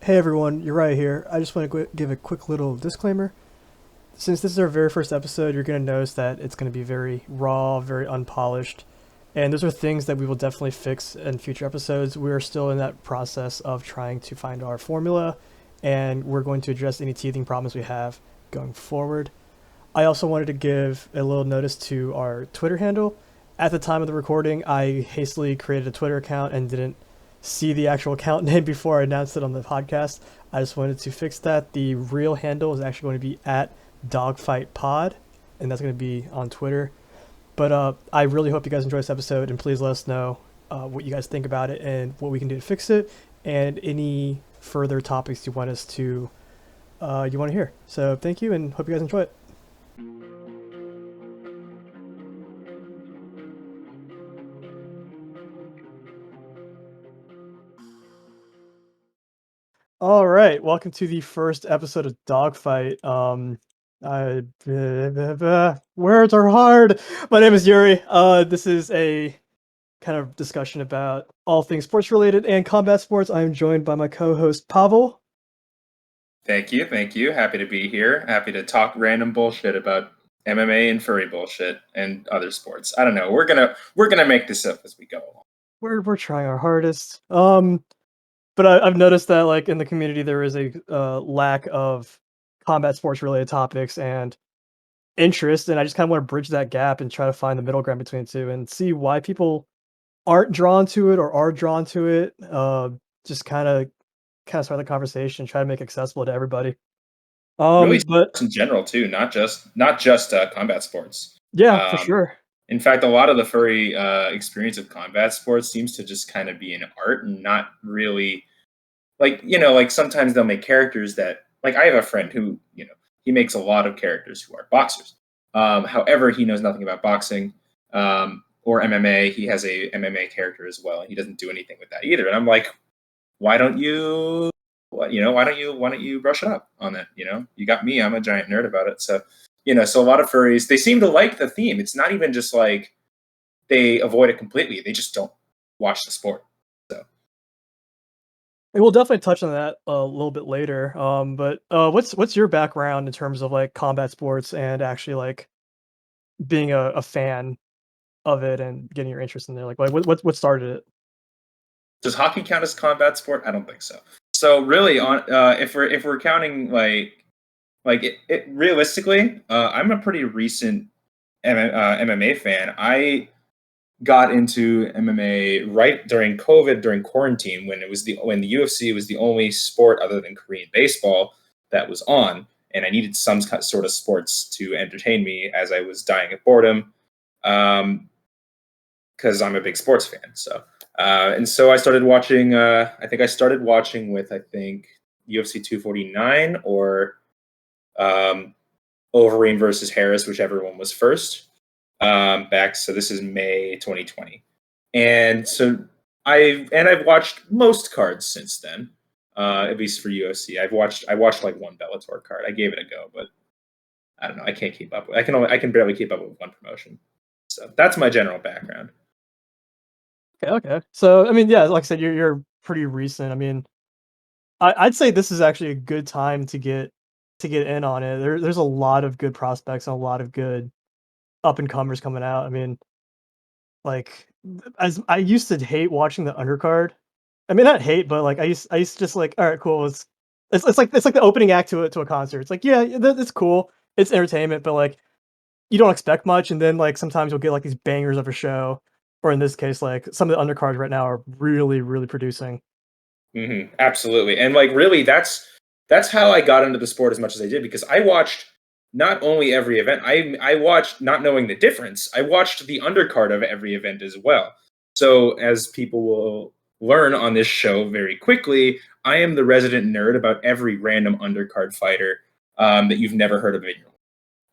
Hey everyone, you're right here. I just want to give a quick little disclaimer. Since this is our very first episode, you're going to notice that it's going to be very raw, very unpolished, and those are things that we will definitely fix in future episodes. We are still in that process of trying to find our formula, and we're going to address any teething problems we have going forward. I also wanted to give a little notice to our Twitter handle. At the time of the recording, I hastily created a Twitter account and didn't see the actual account name before I announced it on the podcast. I just wanted to fix that. The real handle is actually going to be at dogfightpod, and that's going to be on Twitter. But I really hope you guys enjoy this episode, and please let us know what you guys think about it and what we can do to fix it, and any further topics you want to hear. So thank you, and hope you guys enjoy it. All right, welcome to the first episode of Dogfight. Words are hard. My name is Yuri. This is a kind of discussion about all things sports related and combat sports. I am joined by my co-host Pavel. Thank you, thank you. Happy to be here. Happy to talk random bullshit about MMA and furry bullshit and other sports. I don't know. We're gonna make this up as we go along. We're trying our hardest. But I've noticed that like in the community there is a lack of combat sports related topics and interest, and I just kind of want to bridge that gap and try to find the middle ground between the two and see why people aren't drawn to it or are drawn to it. Just kind of start the conversation, try to make it accessible to everybody. Really, But sports in general too, not just combat sports. yeah, for Um, sure. in fact, a lot of the furry experience of combat sports seems to just kind of be an art and not really like sometimes they'll make characters that like I have a friend who he makes a lot of characters who are boxers. However, he knows nothing about boxing or MMA. He has a MMA character as well, and he doesn't do anything with that either. And I'm like, why don't you, why don't you brush it up on that? You got me. I'm a giant nerd about it. So a lot of furries they seem to like the theme. It's not even just like they avoid it completely. They just don't watch the sport. So And we'll definitely touch on that a little bit later. But what's your background in terms of like combat sports and actually like being a fan of it and getting your interest in there? Like what started it? does hockey count as combat sport? I don't think so. So really, on if we're counting like it realistically, I'm a pretty recent MMA fan. I got into MMA right during COVID, during quarantine, when the UFC was the only sport other than Korean baseball that was on, and I needed some sort of sports to entertain me as I was dying of boredom. Um, because I'm a big sports fan. So I started watching. I think I started watching with UFC 249 or um, Overeem versus Harris, whichever one was first. Back. So this is May 2020, and so I've watched most cards since then. At least for UFC, I watched like one Bellator card. I gave it a go, but I don't know. I can't keep up. I can barely keep up with one promotion. So that's my general background. Okay, okay. So I mean, yeah, like I said, you're pretty recent. I mean, I'd say this is actually a good time to get in on it. There's a lot of good prospects and a lot of good up and comers coming out. I mean, like as I used to hate watching the undercard. I mean, not hate, but like I used to just like, all right, cool. It's like the opening act to a concert. It's like, yeah, it's cool. It's entertainment, but like you don't expect much, and then like sometimes you'll get like these bangers of a show, or in this case, like some of the undercards right now are really producing. Absolutely, and like really, that's how I got into the sport as much as I did because I watched not only every event, I watched not knowing the difference. I watched the undercard of every event as well. So as people will learn on this show very quickly, I am the resident nerd about every random undercard fighter that you've never heard of in your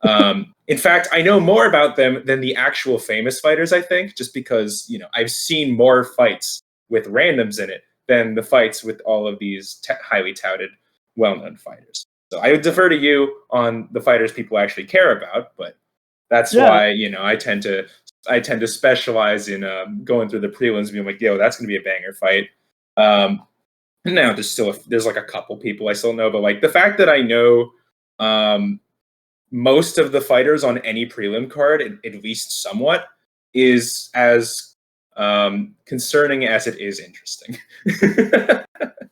life. In fact, I know more about them than the actual famous fighters. I think just because I've seen more fights with randoms in it than the fights with all of these highly touted, well-known fighters. So I would defer to you on the fighters people actually care about, but that's Yeah, why I tend to specialize in going through the prelims, being like, "Yo, that's going to be a banger fight." Um, Now there's like a couple people I still know, but like the fact that I know um, most of the fighters on any prelim card, at least somewhat, is as concerning as it is interesting.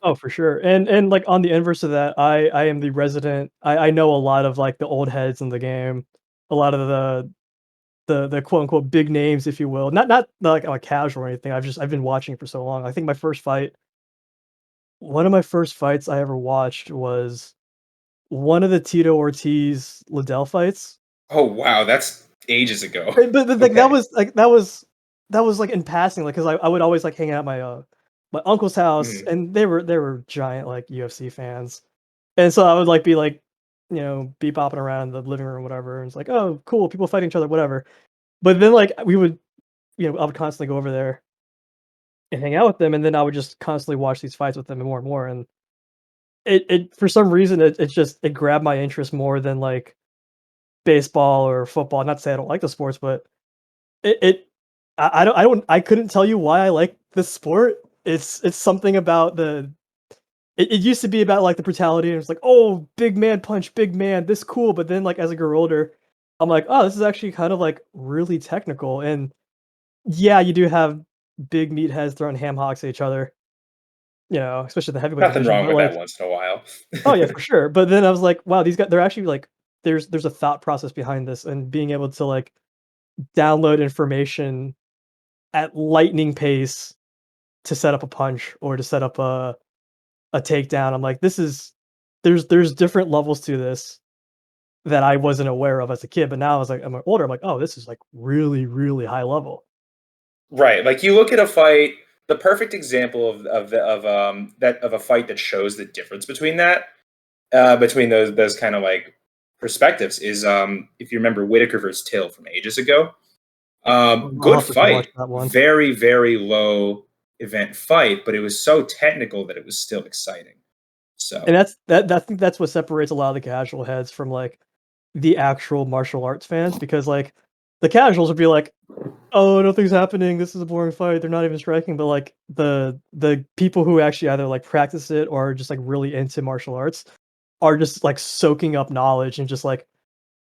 Oh, for sure. And like on the inverse of that, I am the resident. I know a lot of like the old heads in the game, a lot of the quote unquote big names, if you will. Not like I'm a casual or anything. I've been watching for so long. I think one of my first fights I ever watched was one of the Tito Ortiz Liddell fights. Oh wow, that's ages ago. But like Okay. that was like in passing, like because I would always like hang out at my uncle's house, Mhm. and they were giant like UFC fans, and so I would like be like, be bopping around the living room, whatever. And it's like, oh, cool, people fighting each other, whatever. But then like I would constantly go over there and hang out with them, and then I would just constantly watch these fights with them and more and more. And it for some reason it grabbed my interest more than like baseball or football. Not to say I don't like the sports, but It it I couldn't tell you why I like this sport. It's something about it used to be about, like, the brutality, and it's like, "Oh, big man punch, big man, this cool," but then, like, as I grew older, I'm like, "Oh, this is actually kind of, like, really technical," and yeah, you do have big meatheads throwing ham hocks at each other, especially the heavyweight Nothing division, wrong but, with that like, once in a while. oh, yeah, for sure, but then I was like, "Wow, these guys they're actually, like" there's a thought process behind this, and being able to, like, download information at lightning pace to set up a punch or to set up a takedown. I'm like, this is there's different levels to this that I wasn't aware of as a kid, but now as I'm older, I'm like, oh, this is like really, really high level. Right. Like you look at a fight, the perfect example of a fight that shows the difference between between those kind of like perspectives is if you remember Whitaker versus Till from ages ago. I'll Good have to rewatch fight, that one. very very low event fight, but it was so technical that it was still exciting. And So that I think that's what separates a lot of the casual heads from like the actual martial arts fans because like the casuals would be like, oh, nothing's happening. This is a boring fight. They're not even striking. But like the people who actually either like practice it or are just like really into martial arts are just like soaking up knowledge and just like,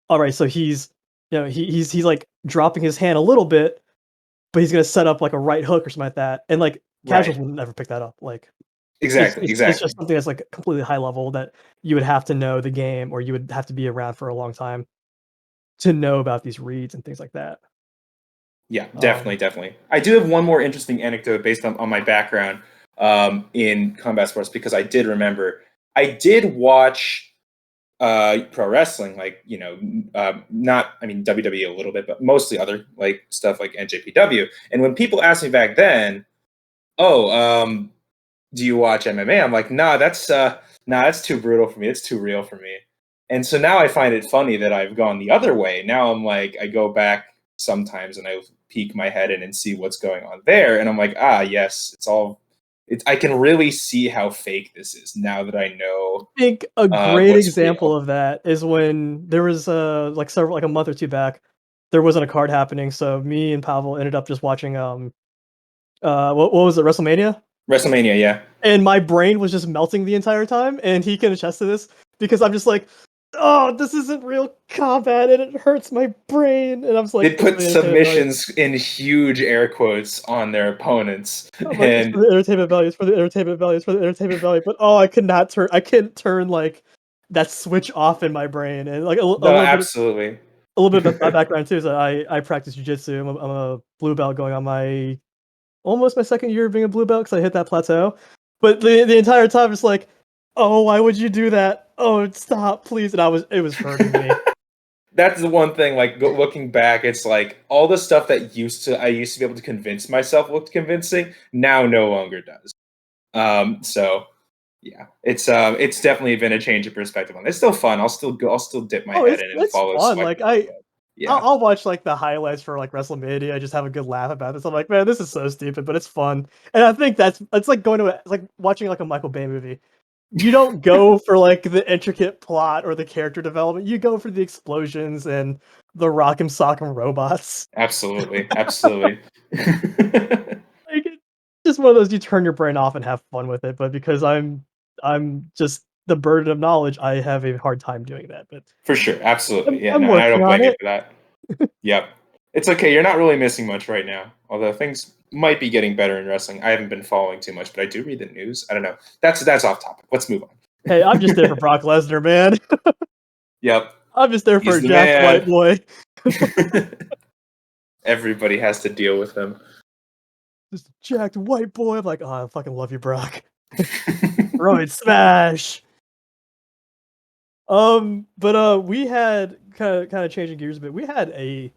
all right, so he's like dropping his hand a little bit, but he's gonna set up like a right hook or something like that. And like right, casuals would never pick that up. Like exactly, it's exactly. just something that's like completely high level that you would have to know the game or you would have to be around for a long time to know about these reads and things like that. Yeah, definitely, Um, definitely. I do have one more interesting anecdote based on my background in combat sports because I did remember I did watch pro wrestling, like not I mean WWE a little bit, but mostly other like stuff like NJPW. And when people asked me back then, "Oh, do you watch MMA?" I'm like, nah, that's too brutal for me. It's too real for me. And so now I find it funny that I've gone the other way. Now I'm like, I go back sometimes and I peek my head in and see what's going on there, and I'm like, ah, yes, it's all. I can really see how fake this is now that I know I think a great what's example real. of that is when there was like a month or two back, there wasn't a card happening, so me and Pavel ended up just watching what was it, WrestleMania? WrestleMania, yeah. And my brain was just melting the entire time, and he can attest to this because I'm just like, "Oh, this isn't real combat, and it hurts my brain." And I'm just They like, "It's for put the entertainment value." submissions in huge air quotes on their opponents, I'm like, "It's for and the entertainment value. It's for the entertainment value. It's for the entertainment value." But oh, I couldn't turn like that switch off in my brain, and like no, absolutely. a little bit of my background too is that I practice jujitsu. I'm a blue belt going on my almost my second year of being a blue belt because I hit that plateau. But the entire time it's like, "Oh, why would you do that? Oh, stop, please!" And it was hurting me. That's the one thing. Like looking back, it's like all the stuff that I used to be able to convince myself looked convincing. Now no longer does. So yeah, it's definitely been a change of perspective on it. It's still fun. I'll still dip my Oh, head in and it's follow fun. Like SmackDown. But yeah, I'll watch like the highlights for like WrestleMania. I just have a good laugh about this. I'm like, man, this is so stupid, but it's fun. And I think it's like it's like watching like a Michael Bay movie. You don't go for like the intricate plot or the character development. You go for the explosions and the rock'em sock'em robots. absolutely, absolutely. Like, it's just one of those you turn your brain off and have fun with it. But because I'm just the burden of knowledge, I have a hard time doing that. But For sure, absolutely. Yeah, I'm no, and I working don't on blame you it. for that. Yep. It's okay. You're not really missing much right now. Although things might be getting better in wrestling. I haven't been following too much, but I do read the news. I don't know. That's off topic. Let's move on. Hey, I'm just there for Brock Lesnar, man. Yep. I'm just there for He's a the jacked white man. boy. Everybody has to deal with him. Just a jacked white boy. I'm like, oh, I fucking love you, Brock. Roid smash. But we had kind of changing gears a bit. We had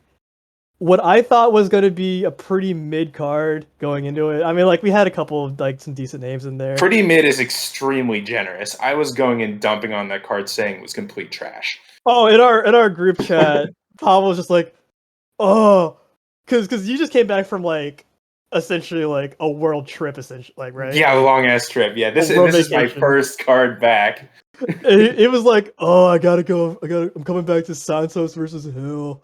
what I thought was going to be a pretty mid card going into it. I mean, like we had a couple of like some decent names in there. Pretty mid is extremely generous. I was going and dumping on that card saying it was complete trash. Oh, in our group chat, Pavel was just like, oh, because you just came back from like essentially like a world trip, essentially, like right? Yeah, a long ass trip. Yeah, this world is my vacation. first card back. It was like, oh, I'm coming back to Santos versus Hill.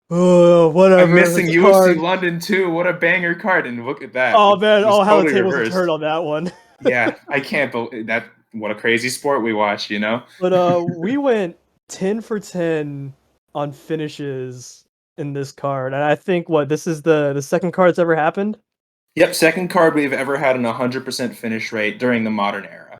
Oh, whatever. I'm missing it's a UFC card. London too. What a banger card! And look at that. Oh It man, was how the totally tables have reversed. turned on that one. Yeah, I can't believe that. What a crazy sport we watch, you know. But we went 10 for 10 on finishes in this card, and I think this is the second card that's ever happened. Yep, second card we've ever had an 100% finish rate during the modern era.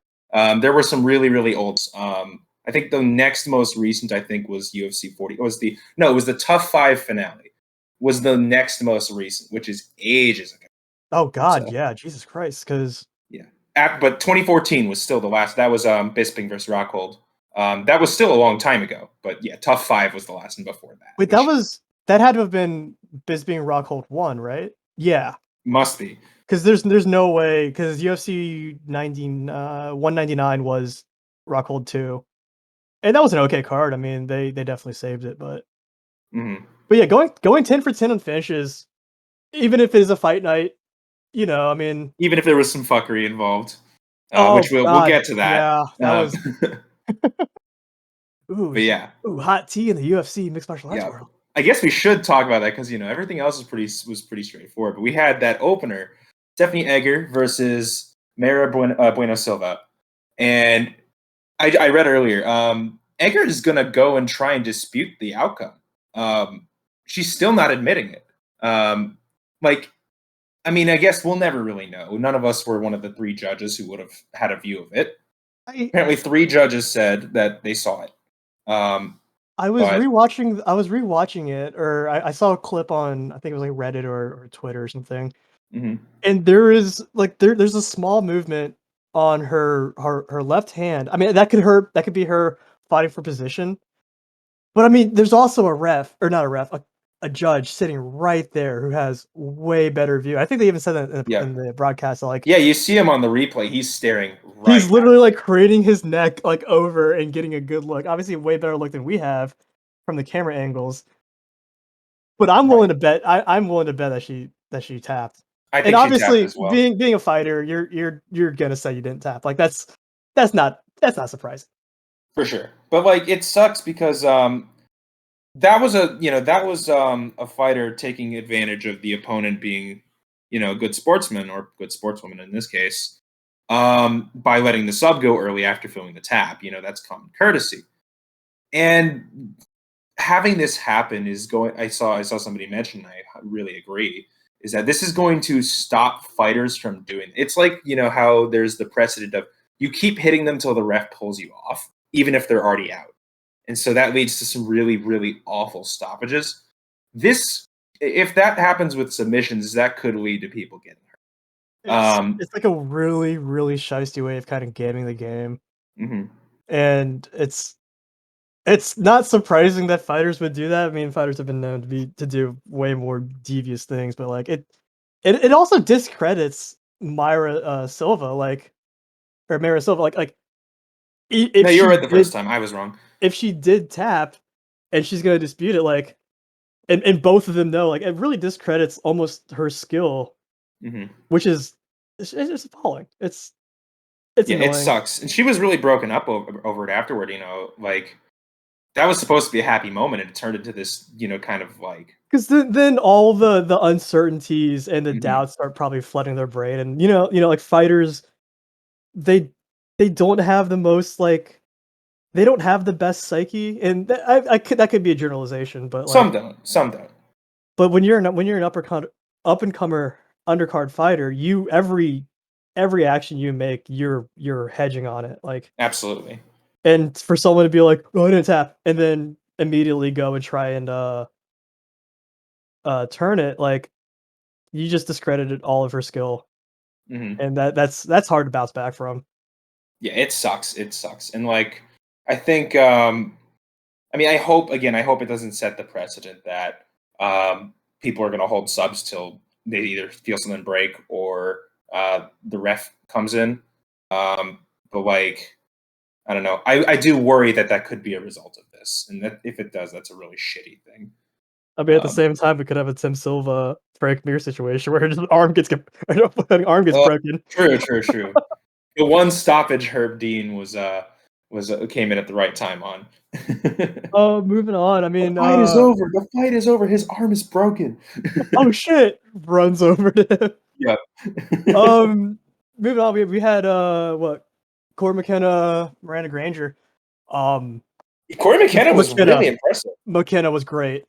There were some really, really old. I think the next most recent, I think, was UFC 40. It was the Tough 5 finale. Was the next most recent, which is ages ago. Oh God, So, yeah, Jesus Christ, because yeah. But 2014 was still the last. That was Bisping versus Rockhold. That was still a long time ago. But yeah, Tough 5 was the last one before that. wait, that had to have been Bisping Rockhold 1, right? Yeah. Must be. Because there's no way, because UFC 199 was Rockhold 2. And that was an okay card. I mean, they definitely saved it, but yeah, going 10 for 10 on finishes, even if it is a fight night, I mean, even if there was some fuckery involved, oh which we'll God, get to that. yeah, that was But yeah, hot tea in the UFC mixed martial arts yeah. world. I guess we should talk about that because everything else was pretty straightforward. But we had that opener, Stephanie Egger versus Mara Bueno Silva, and I read earlier, Egger is gonna go and try and dispute the outcome. She's still not admitting it. I mean, I guess we'll never really know. None of us were one of the 3 judges who would have had a view of it. Apparently, 3 judges said that they saw it. I was rewatching it, or I saw a clip on, I think it was like Reddit or Twitter or something. And there is like there's a small movement on her left hand. I mean, that could be her fighting for position. But I mean, there's also a ref, or not a ref, a judge sitting right there who has way better view. I think they even said that in the broadcast. Like, yeah, you see him on the replay. He's staring right. He's literally like craning his neck like over and getting a good look. Obviously, a way better look than we have from the camera angles. But I'm willing to bet. I'm willing to bet that she tapped. I think and obviously, she tapped as well. being a fighter, you're gonna say you didn't tap. Like that's not surprising. For sure. But like it sucks because that was a fighter taking advantage of the opponent being, a good sportsman or good sportswoman in this case, by letting the sub go early after filling the tap. That's common courtesy. And having this happen is going. I saw somebody mention. I really agree. Is that this is going to stop fighters from doing. It's like how there's the precedent of you keep hitting them till the ref pulls you off, even if they're already out. And so that leads to some really, really awful stoppages. If that happens with submissions, that could lead to people getting hurt. It's like a really, really shiesty way of kind of gaming the game. And it's not surprising that fighters would do that. I mean, fighters have been known to do way more devious things, but like it also discredits Mara Silva, like, or Mara Silva, like. No, you were right the first time. I was wrong. If she did tap, and she's gonna dispute it, like, and both of them know, like, it really discredits almost her skill, which is it's appalling. It's annoying. It sucks, and she was really broken up over it afterward. Like that was supposed to be a happy moment, and it turned into this, kind of like Because then all the uncertainties and the Mhm. doubts start probably flooding their brain, and like fighters, they they don't have the most like they don't have the best psyche, and that could be a generalization, but Some like, don't. Some don't. but when you're an up and comer undercard fighter, you every action you make, you're hedging on it, like, Absolutely. and for someone to be like, "Oh, I didn't tap," and then immediately go and try and turn it, like, you just discredited all of her skill, Hmm. and that's hard to bounce back from. Yeah, it sucks. It sucks. And like, I think, I mean, I hope it doesn't set the precedent that people are going to hold subs till they either feel something break or the ref comes in. But like, I don't know. I do worry that that could be a result of this, and that if it does, that's a really shitty thing. I mean, at the Um, same time, we could have a Tim Silva, Frank Mir situation where his arm gets an arm gets well, broken. true, true, true. The one stoppage Herb Dean was came in at the right time on. Oh, moving on. I The mean, fight is over. The fight is over. His arm is broken. oh shit, runs over to him. Yep. Um, moving on. We had what, Corey McKenna, Miranda Granger. Um, Corey McKenna was McKenna really impressive. McKenna was great.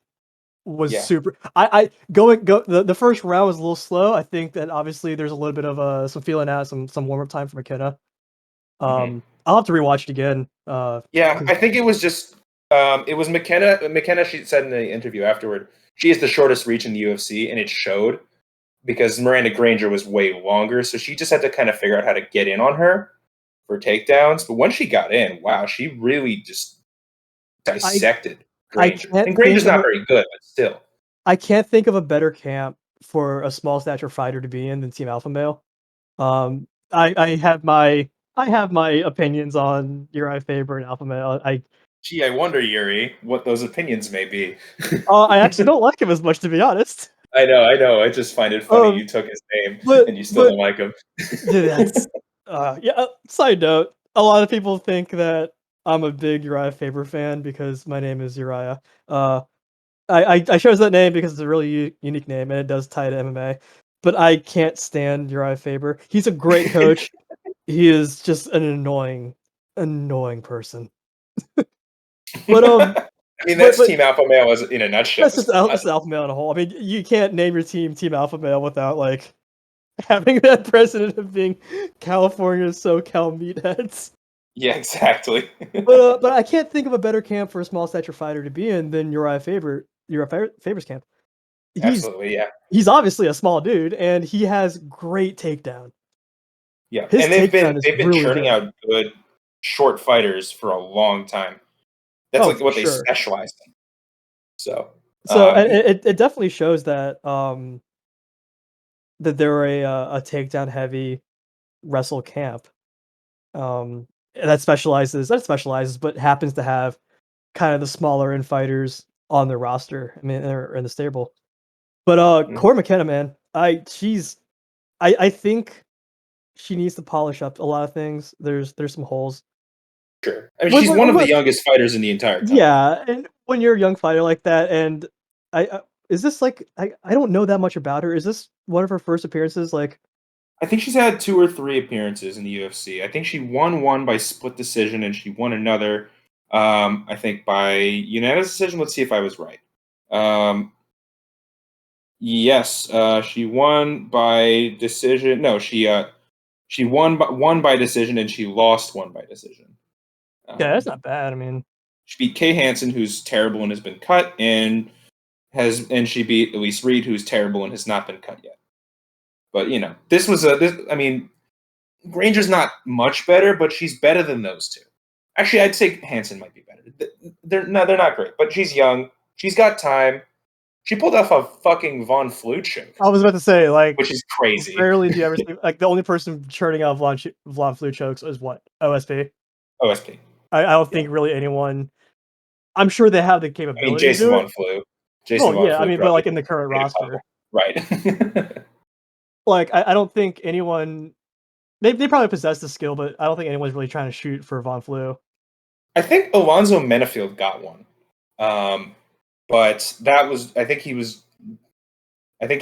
Was Yeah. super. I going go the first round was a little slow. I think that obviously there's a little bit of some feeling out, some warm up time for McKenna. Hmm. I'll have to rewatch it again. Yeah, 'Cause I think it was just it was McKenna. McKenna, she said in the interview afterward, she has the shortest reach in the UFC, and it showed because Miranda Granger was way longer. So she just had to kind of figure out how to get in on her for takedowns. But once she got in, wow, she really just I dissected I Granger. can't And think Granger's of not a very good, but still. I can't think of a better camp for a small stature fighter to be in than Team Alpha Male. I have my opinions on Uriah Faber and Alpha Male. Gee, I wonder, Yuri, what those opinions may be. I actually don't like him as much, to be honest. I know, I know. I just find it funny Um, you took his name but and you still but don't like him. yeah, that's yeah. Side note: a lot of people think that I'm a big Uriah Faber fan because my name is Uriah. I chose that name because it's a really unique name and it does tie to MMA. But I can't stand Uriah Faber. He's a great coach. He is just an annoying person. But I mean, that's but Team Alpha Male as in a nutshell. Is that's Alpha Male in a whole. I mean, you can't name your team Alpha Male without like having that precedent of being California's SoCal meatheads. yeah, exactly. But I can't think of a better camp for a small stature fighter to be in than Faber's camp. He's Absolutely, yeah, he's obviously a small dude, and he has great takedown. yeah. His And they've been takedown is they've been really churning good. out good short fighters for a long time. That's Oh, like for what they sure. specialize in. So, So and y- it definitely shows that that they're a takedown heavy wrestle camp. That specializes, but happens to have kind of the smaller end fighters on their roster. I mean, or in the stable. But mhm, Cora McKenna, man, I think she needs to polish up a lot of things. There's some holes. sure. I mean, What she's what one of the what youngest fighters in the entire company. Yeah, and when you're a young fighter like that, and is this like I don't know that much about her. Is this one of her first appearances? Like, I think she's had 2 or 3 appearances in the UFC. I think she won one by split decision, and she won another, I think by unanimous decision. Let's see if I was right. Um, yes, she won by decision. No, she won by decision, and she lost one by decision. yeah, that's Um, not bad. I mean, she beat Kay Hansen, who's terrible and has been cut, and she beat Elise Reed, who's terrible and has not been cut yet. But this was a this. I mean, Granger's not much better, but she's better than those two. Actually, I'd say Hansen might be better. They're not great, but she's young. She's got time. She pulled off a fucking Von Flue choke, I was about to say, like, which is crazy. rarely do you ever see like the only person churning out Vlad flu chokes is what, OSP. OSP. I don't Yeah. think really anyone. I'm sure they have the I mean, capability to Jason do it. Von Flue. Oh Jason Von yeah, I Flue mean, but probably like in the current made a couple. roster, Right. like I don't think anyone. They probably possess the skill, but I don't think anyone's really trying to shoot for Von Flu. I think Alonzo Menafield got one. Um, but I think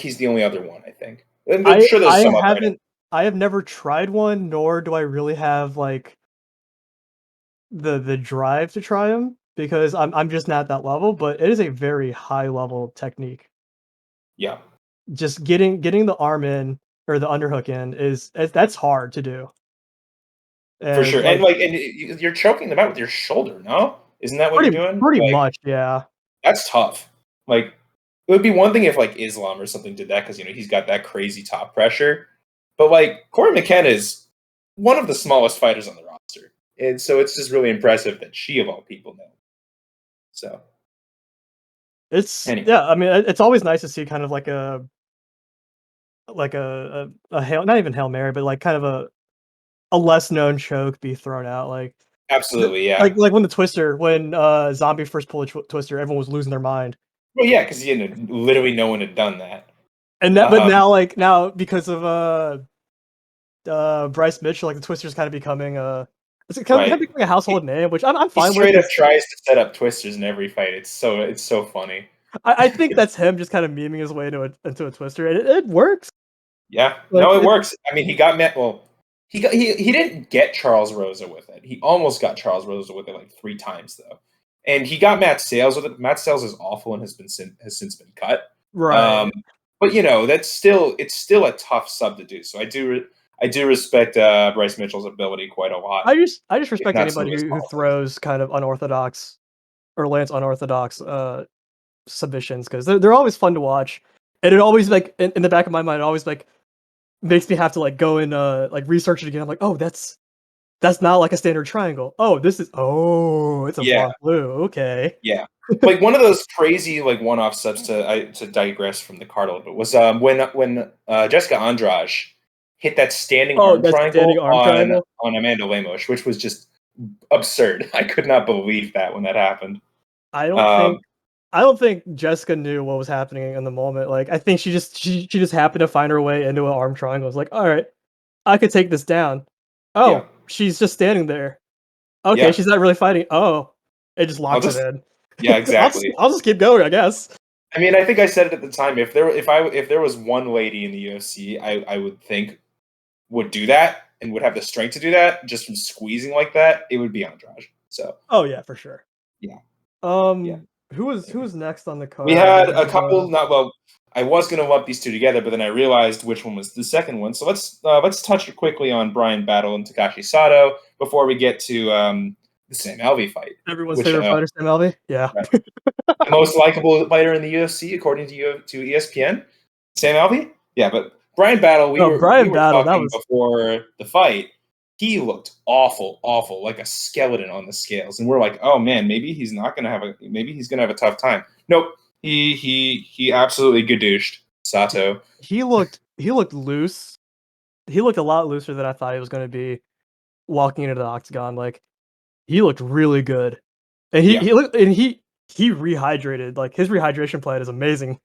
he's the only other one. I think. I'm sure there's some other. I have never tried one, nor do I really have like the drive to try them because I'm just not at that level. But it is a very high level technique. Yeah, Just getting the arm in or the underhook in that's hard to do. for And sure. like And you're choking them out with your shoulder. No, isn't that what you're doing? pretty Like much, yeah. that's tough. Like it would be one thing if like Islam or something did that because he's got that crazy top pressure. But like Corey McKenna is one of the smallest fighters on the roster, and so it's just really impressive that she of all people know. So anyway, Yeah, I mean, it's always nice to see kind of like a hail, not even Hail Mary, but like kind of a less known choke be thrown out. absolutely, yeah. Like when the Twister, when Zombie first pulled a Twister, everyone was losing their mind. Well, yeah, because literally no one had done that. And that, but now because of Bryce Mitchell, like the Twister's kind of becoming it's kind of becoming a household name, which I'm He fine with. straight up tries to set up twisters in every fight. It's so funny. I think that's him just kind of memeing his way into a Twister, and it works. Yeah, Like no, it works. I mean, he got met. Well, he didn't get Charles Rosa with it. He almost got Charles Rosa with it like 3 times though, and he got Matt Sales with it. Matt Sales is awful and has since been cut. right. But it's still a tough sub to do. So I do respect Bryce Mitchell's ability quite a lot. I just If respect not some anybody of his who politics. throws kind of unorthodox or lands unorthodox submissions because they're always fun to watch, and it always like in the back of my mind, it always like makes me have to like go and like research it again. I'm like, oh, that's not like a standard triangle. Oh, it's a Yeah, block blue. Okay. yeah. Like one of those crazy like one-off subs to digress from the card a little bit was when Jessica Andrade hit that standing Oh, arm that's standing triangle arm triangle. on Amanda Lemos, which was just absurd. I could not believe that when that happened. I don't Um, think I don't think Jessica knew what was happening in the moment. Like I think she just happened to find her way into an arm triangle. It's like, all right, I could take this down. yeah, Oh, she's just standing there. Okay, yeah. she's not really fighting. Oh, it just I'll locks it just in. yeah, exactly. I'll just keep going, I guess. I mean, I think I said it at the time. If there was one lady in the UFC, I would think would do that and would have the strength to do that just from squeezing like that, it would be Andrade. So Oh yeah, for sure. yeah, yeah. Who was next on the We card? had a couple. Not well. I was going to lump these two together, but then I realized which one was the second one. So let's touch quickly on Brian Battle and Takashi Sato before we get to the Sam Alvey fight, Everyone's which favorite fighter, Sam Alvey. Yeah. right, the most likable fighter in the UFC according to ESPN, Sam Alvey. Yeah, but Brian Battle, we No, were we Brian were Battle. That talking was before the fight. He looked awful, like a skeleton on the scales, and we're like, oh man, maybe he's gonna have a tough time. Nope, he absolutely gadooshed Sato. he looked loose. He looked a lot looser than I thought he was going to be walking into the octagon. Like he looked really good, and Yeah, he rehydrated. Like his rehydration plan is amazing.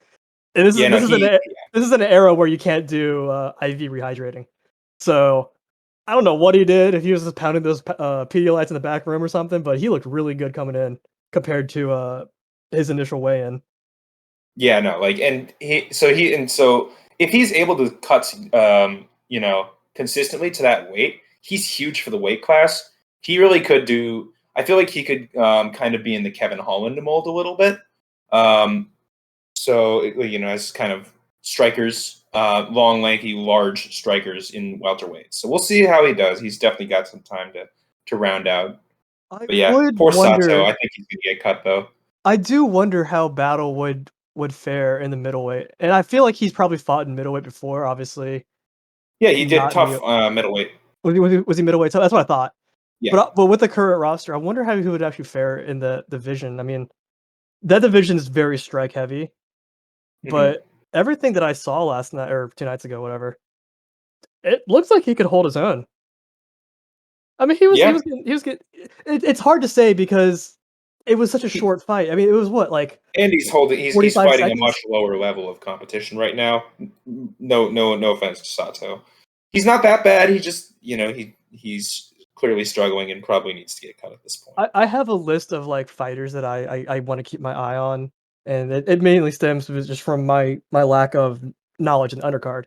And yeah, no, this is an era where you can't do IV rehydrating. So I don't know what he did if he was just pounding those Pedialytes in the back room or something, but he looked really good coming in compared to his initial weigh-in. yeah, no, like, so if he's able to cut, consistently to that weight, he's huge for the weight class. He really could do. I feel like he could kind of be in the Kevin Holland mold a little bit. As kind of strikers, long, lanky, large strikers in welterweight. So we'll see how he does. He's definitely got some time to round out. I But yeah, would poor Sato. wonder. I think he's gonna get cut though. I do wonder how Battle would fare in the middleweight, and I feel like he's probably fought in middleweight before. Obviously, Yeah, he did not in tough the middleweight. was he middleweight? So that's what I thought. Yeah. But with the current roster, I wonder how he would actually fare in the division. I mean, that division is very strike heavy, Hmm. but everything that I saw last night or 2 nights ago, whatever, it looks like he could hold his own. I mean, Yeah. he was getting. It's hard to say because it was such a He, short fight. I mean, it was what like and he's 45 fighting a much seconds. lower level of competition right now. No offense to Sato. He's not that bad. He just he's clearly struggling and probably needs to get cut at this point. I have a list of like fighters that I want to keep my eye on and it mainly stems just from my lack of knowledge in undercard.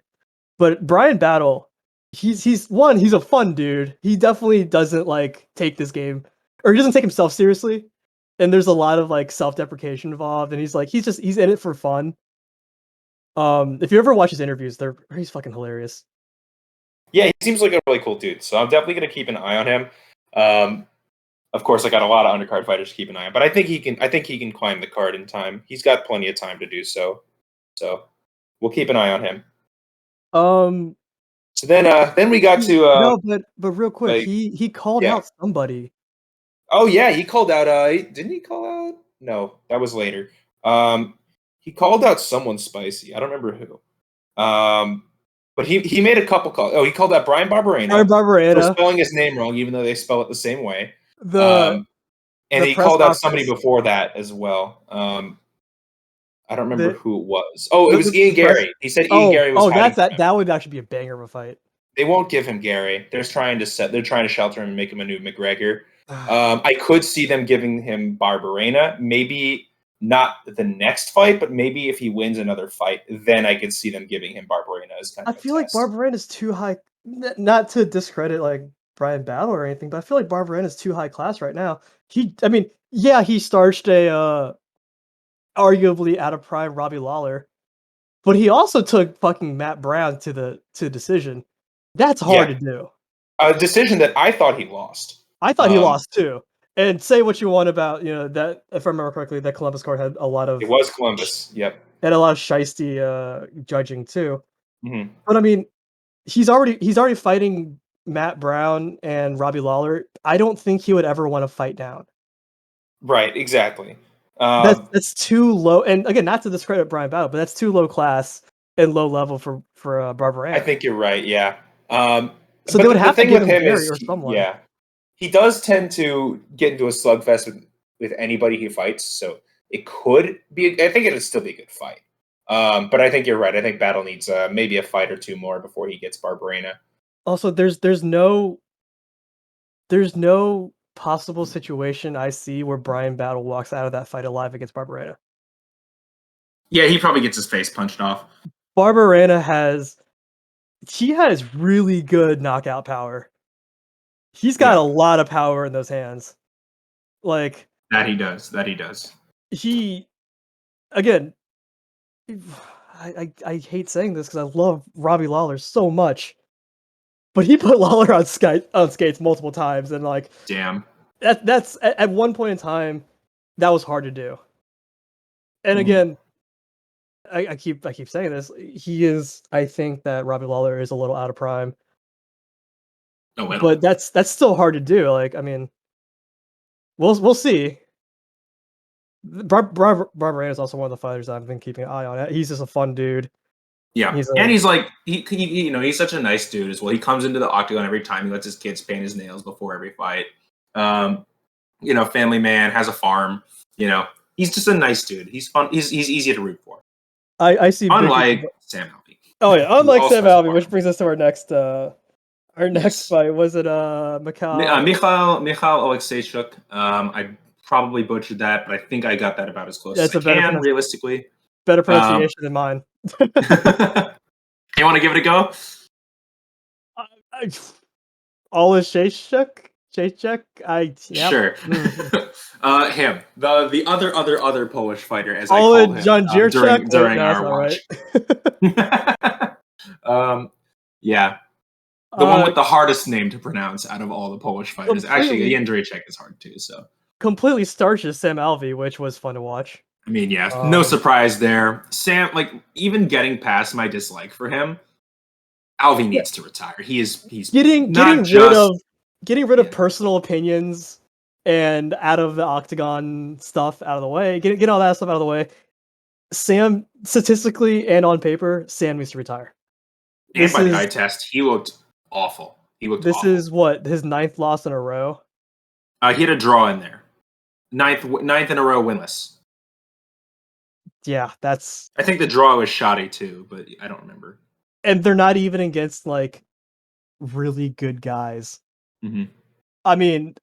But Brian Battle, he's a fun dude. He definitely doesn't like take this game, or he doesn't take himself seriously. And there's a lot of like self-deprecation involved, and he's in it for fun. If you ever watch his interviews, he's fucking hilarious. Yeah, he seems like a really cool dude. So I'm definitely gonna keep an eye on him. Of course, I got a lot of undercard fighters to keep an eye on, but I think he can. I think he can climb the card in time. He's got plenty of time to do so. So we'll keep an eye on him. Um, So then we got to no, but real quick, like he called yeah. out somebody. Oh yeah, he called out. Didn't he call out? No, that was later. He called out someone spicy. I don't remember who. But he made a couple calls. Oh, he called out Brian Barberena for spelling his name wrong, even though they spell it the same way. And he called out somebody before that as well. I don't remember who it was. Oh, it was Ian Gary. He said Ian Gary was. That would actually be a banger of a fight. They won't give him Gary. They're trying to shelter him and make him a new McGregor. I could see them giving him Barberena. Maybe not the next fight, but maybe if he wins another fight, then I could see them giving him Barberena as kind of I feel like Barberena is too high. Not to discredit like Brian Battle or anything, but I feel like Barberena is too high class right now. He starched a arguably out of prime Robbie Lawler, but he also took fucking Matt Brown to decision. That's hard to do. A decision that I thought he lost. I thought he lost too. And say what you want about, that, if I remember correctly, that Columbus card had a lot of. It was Columbus. Yep. Had a lot of shiesty judging too. Mm-hmm. But I mean, he's already fighting Matt Brown and Robbie Lawler. I don't think he would ever want to fight down. Right. Exactly. That's too low. And again, not to discredit Brian Battle, but that's too low class and low level for Barberena. I think you're right. Yeah. So they would have to give him Gary or someone. Yeah. He does tend to get into a slugfest with anybody he fights, so it could be. I think it'd still be a good fight. But I think you're right. I think Battle needs maybe a fight or two more before he gets Barberena. Also, there's no possible situation I see where Brian Battle walks out of that fight alive against Barberena. Yeah, he probably gets his face punched off. Barberena has really good knockout power. He's got a lot of power in those hands. Like that he does. He, again, I hate saying this because I love Robbie Lawler so much, but he put Lawler on skates multiple times, and like, damn, that's at one point in time, that was hard to do. And again, I keep saying this. I think that Robbie Lawler is a little out of prime. But that's still hard to do. Like, I mean, we'll see. Barberena is also one of the fighters I've been keeping an eye on. He's just a fun dude. Yeah, and he's like he's such a nice dude as well. He comes into the octagon every time. He lets his kids paint his nails before every fight. Family man, has a farm. He's just a nice dude. He's fun. He's easy to root for. I see. Unlike Sam Alvey. Oh yeah, unlike Sam Alvey, which brings us to our next fight. Was it Michal Oleksiejczuk? I probably butchered that, but I think I got that about as close as I can, realistically. Better pronunciation than mine. You want to give it a go? Oleksiejczuk? Sure. Him. The other Polish fighter, as I call him, during our watch. Yeah. The one with the hardest name to pronounce out of all the Polish fighters. Actually, Jędrzejczyk is hard too. So completely starches Sam Alvey, which was fun to watch. I mean, yeah, no surprise there. Sam, even getting past my dislike for him, Alvey needs to retire. He's getting rid of personal opinions and out of the octagon stuff out of the way. Get all that stuff out of the way. Sam, statistically and on paper, Sam needs to retire. And by the eye test, he looked awful. This is what, his 9th loss in a row? He had a draw in there. 9th in a row winless. Yeah, that's... I think the draw was shoddy too, but I don't remember. And they're not even against, really good guys. Mm-hmm. I mean...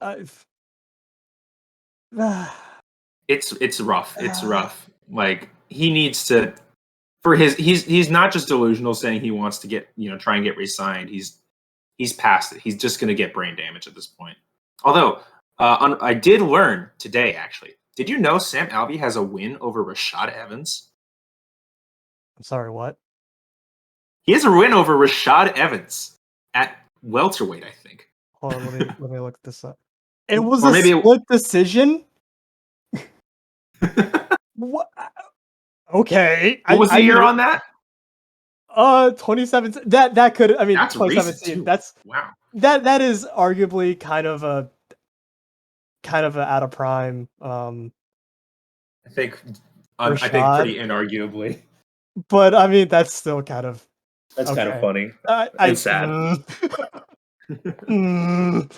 it's rough. It's rough. Like he needs to for his he's not just delusional saying he wants to get try and get re-signed. He's past it. He's just going to get brain damage at this point. Although I did learn today actually. Did you know Sam Alvey has a win over Rashad Evans? I'm sorry, what? He has a win over Rashad Evans at welterweight, I think. Hold on, let me look this up. It was Or a maybe split decision. What? Okay. What was the year on that? 2017. That could. I mean, That's 2017. recent too. Wow. That is arguably kind of a out of prime. I think pretty inarguably. But I mean, that's still kind of. That's okay. kind of funny. It's sad.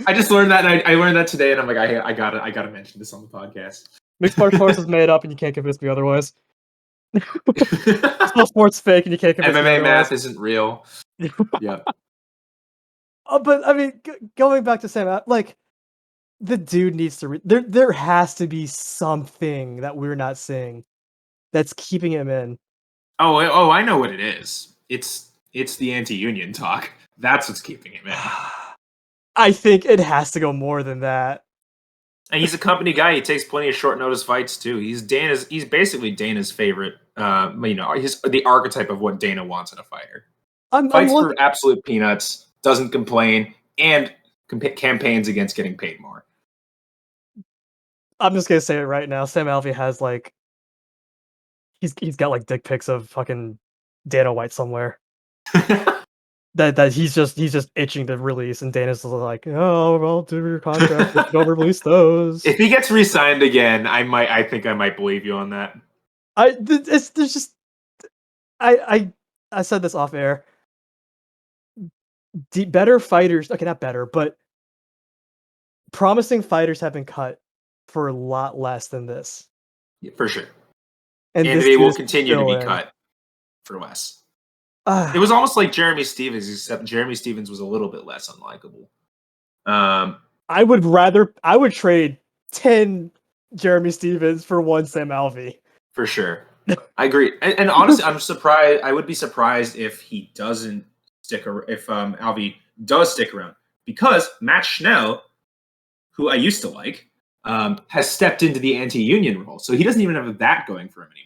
I just learned that, and I learned that today, and I'm like, I gotta mention this on the podcast. Mixed martial arts is made up, and you can't convince me otherwise. Sports fake, and you can't convince me MMA otherwise. math isn't real. Yeah. But I mean, going back to Sam, like the dude needs to. There has to be something that we're not seeing that's keeping him in. Oh, I know what it is. It's the anti-union talk. That's what's keeping him in. I think it has to go more than that. And he's a company guy. He takes plenty of short notice fights too. He's basically Dana's favorite. The archetype of what Dana wants in a fighter. Fights for absolute peanuts, doesn't complain, and campaigns against getting paid more. I'm just gonna say it right now. Sam Alvey has like he's got like dick pics of fucking Dana White somewhere. that he's just itching to release, and Dana's like, "Oh, well, do your contract, but don't release those." If he gets re-signed again, I think I might believe you on that. I said this off air. Better fighters, okay, not better, but promising fighters have been cut for a lot less than this. Yeah, for sure. And they will continue to be cut for less. It was almost like Jeremy Stevens, except Jeremy Stevens was a little bit less unlikable. I would trade 10 Jeremy Stevens for one Sam Alvey. For sure. I agree. And honestly, I'm surprised. I would be surprised if he doesn't stick around, if Alvey does stick around, because Matt Schnell, who I used to like, has stepped into the anti-union role. So he doesn't even have that going for him anymore.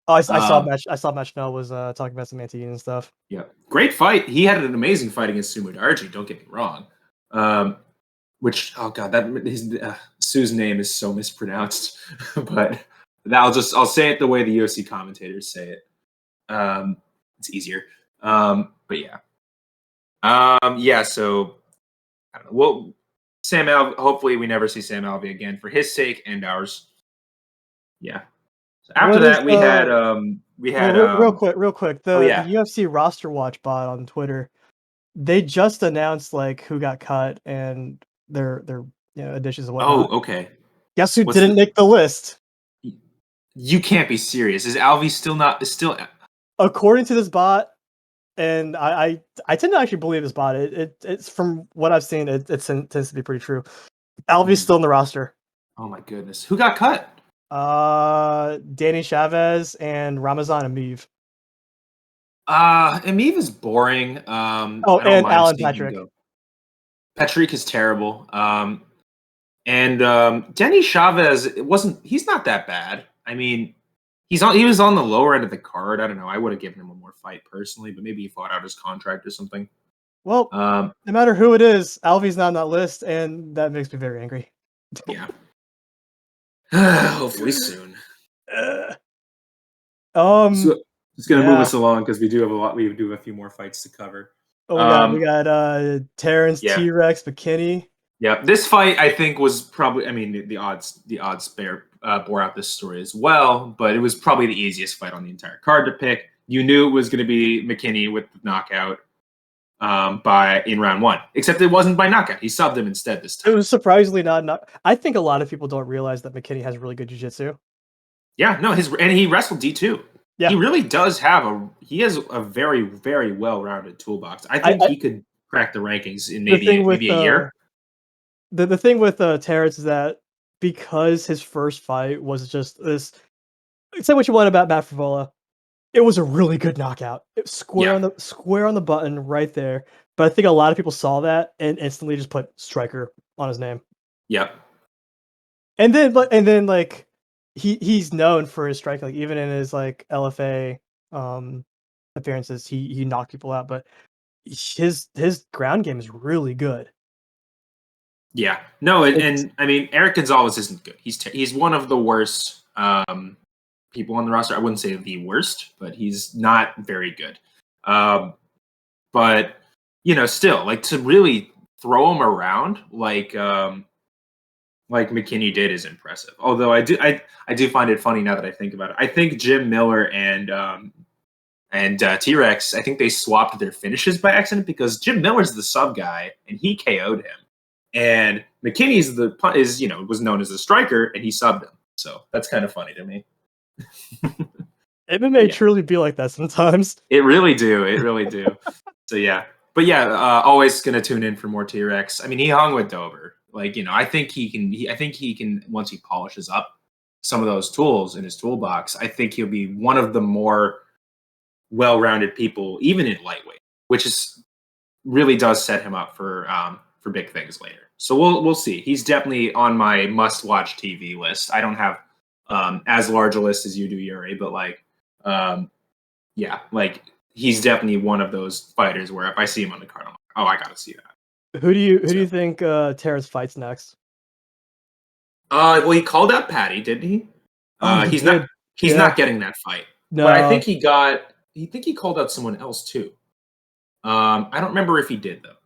Oh, I saw Matt Schnell was talking about some anti-union stuff. Yeah. Great fight. He had an amazing fight against Sumo Darji, don't get me wrong. Which, oh god, Sue's name is so mispronounced. But I'll say it the way the UFC commentators say it. It's easier. But yeah. So I don't know. Well, Sam Alvey, hopefully we never see Sam Alvey again for his sake and ours. Yeah. So after that, we had real quick. The UFC roster watch bot on Twitter, they just announced like who got cut and their additions and whatnot. Oh, okay. Guess who didn't make the list? You can't be serious. Is Alvey still? According to this bot, and I tend to actually believe this bot. It's from what I've seen, it tends to be pretty true. Alvey's still in the roster. Oh my goodness, who got cut? Danny Chavez and Ramazan Ameev. Ameev is boring. And Alan Patrick. Patrick is terrible. And Danny Chavez he's not that bad. I mean, he was on the lower end of the card. I don't know. I would have given him one more fight personally, but maybe he fought out his contract or something. Well, no matter who it is, Alvey's not on that list, and that makes me very angry. Yeah. Hopefully soon. So it's gonna move us along because we do have a few more fights to cover. We got Terrence T-Rex McKinney. Yeah, this fight I think was probably. I mean, the odds bore out this story as well, but it was probably the easiest fight on the entire card to pick. You knew it was going to be McKinney with the knockout in round one, except it wasn't by knockout. He subbed him instead this time. It was surprisingly not. I think a lot of people don't realize that McKinney has really good jiu-jitsu. Yeah, no, and he wrestled D2. Yeah. He really does he has a very, very well-rounded toolbox. I think he could crack the rankings in maybe a year. The thing with Terrence is that because his first fight was just this say what you want about Matt Favola. It was a really good knockout. It was Yeah. square on the button right there. But I think a lot of people saw that and instantly just put striker on his name. Yep. And then like he's known for his striking. Like even in his like LFA um appearances, he knocked people out. But his ground game is really good. Yeah. No, It's and I mean Eric Gonzalez isn't good. He's one of the worst people on the roster. I wouldn't say the worst, but he's not very good. Um, but still, like to really throw him around like McKinney did is impressive. Although I do find it funny now that I think about it. I think Jim Miller and T-Rex, I think they swapped their finishes by accident because Jim Miller's the sub guy and he KO'd him. And McKinney's was known as the striker and he subbed him. So that's kind of funny to me. MMA Yeah. truly be like that sometimes. It really do. It really do. So yeah. But yeah, always gonna tune in for more T-Rex. I mean, he hung with Dover. Like, I think he can I think he can once he polishes up some of those tools in his toolbox, I think he'll be one of the more well-rounded people, even in lightweight, which is really does set him up for big things later. So we'll see. He's definitely on my must-watch TV list. I don't have as large a list as you do, Yuri, but yeah, like he's definitely one of those fighters where if I see him on the card, I'm like, oh, I gotta see that. Who do you think Terrence fights next? Well, he called out Patty, didn't he? Oh, he He's did. not getting that fight. No. But I think he called out someone else too. I don't remember if he did though.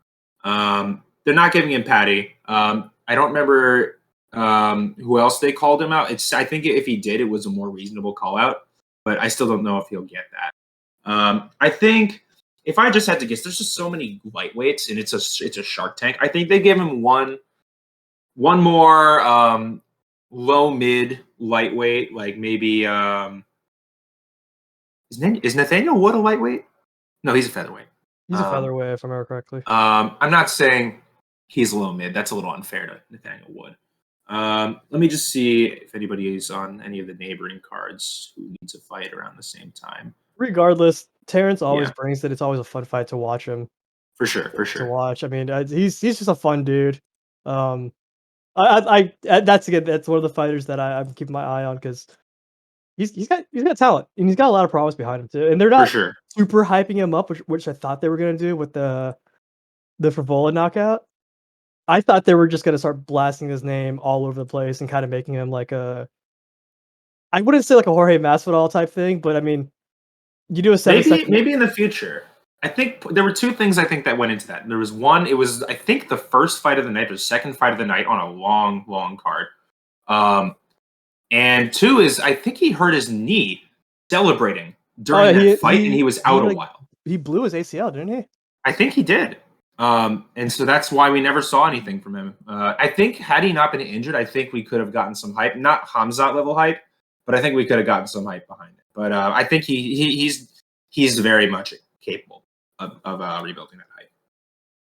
They're not giving him Patty. I don't remember who else they called him out. I think if he did, it was a more reasonable call out, but I still don't know if he'll get that. I think if I just had to guess, there's just so many lightweights, and it's a Shark Tank. I think they give him one more low mid lightweight, like maybe is Nathaniel Wood a lightweight? No, he's a featherweight. He's a featherweight, if I remember correctly. I'm not saying he's low mid. That's a little unfair to Nathaniel Wood. Let me just see if anybody is on any of the neighboring cards who needs a fight around the same time. Regardless, Terrence always brings it. It's always a fun fight to watch him. For sure. To watch. I mean, he's just a fun dude. That's one of the fighters that I'm keeping my eye on because he's got talent and he's got a lot of promise behind him too. And they're not super hyping him up, which I thought they were gonna do with the Frivola knockout. I thought they were just gonna start blasting his name all over the place and kind of making him like I wouldn't say like a Jorge Masvidal type thing, but I mean, you do a 7-second. Maybe in the future. I think there were two things I think that went into that. There was one, it was I think the first fight of the night or second fight of the night on a long card. And two is I think he hurt his knee celebrating during that fight and he was out a while. He blew his ACL, didn't he? I think he did. And so that's why we never saw anything from him. I think had he not been injured, I think we could have gotten some hype, not Hamzat level hype, but I think we could have gotten some hype behind it. But I think he's very much capable of rebuilding that hype.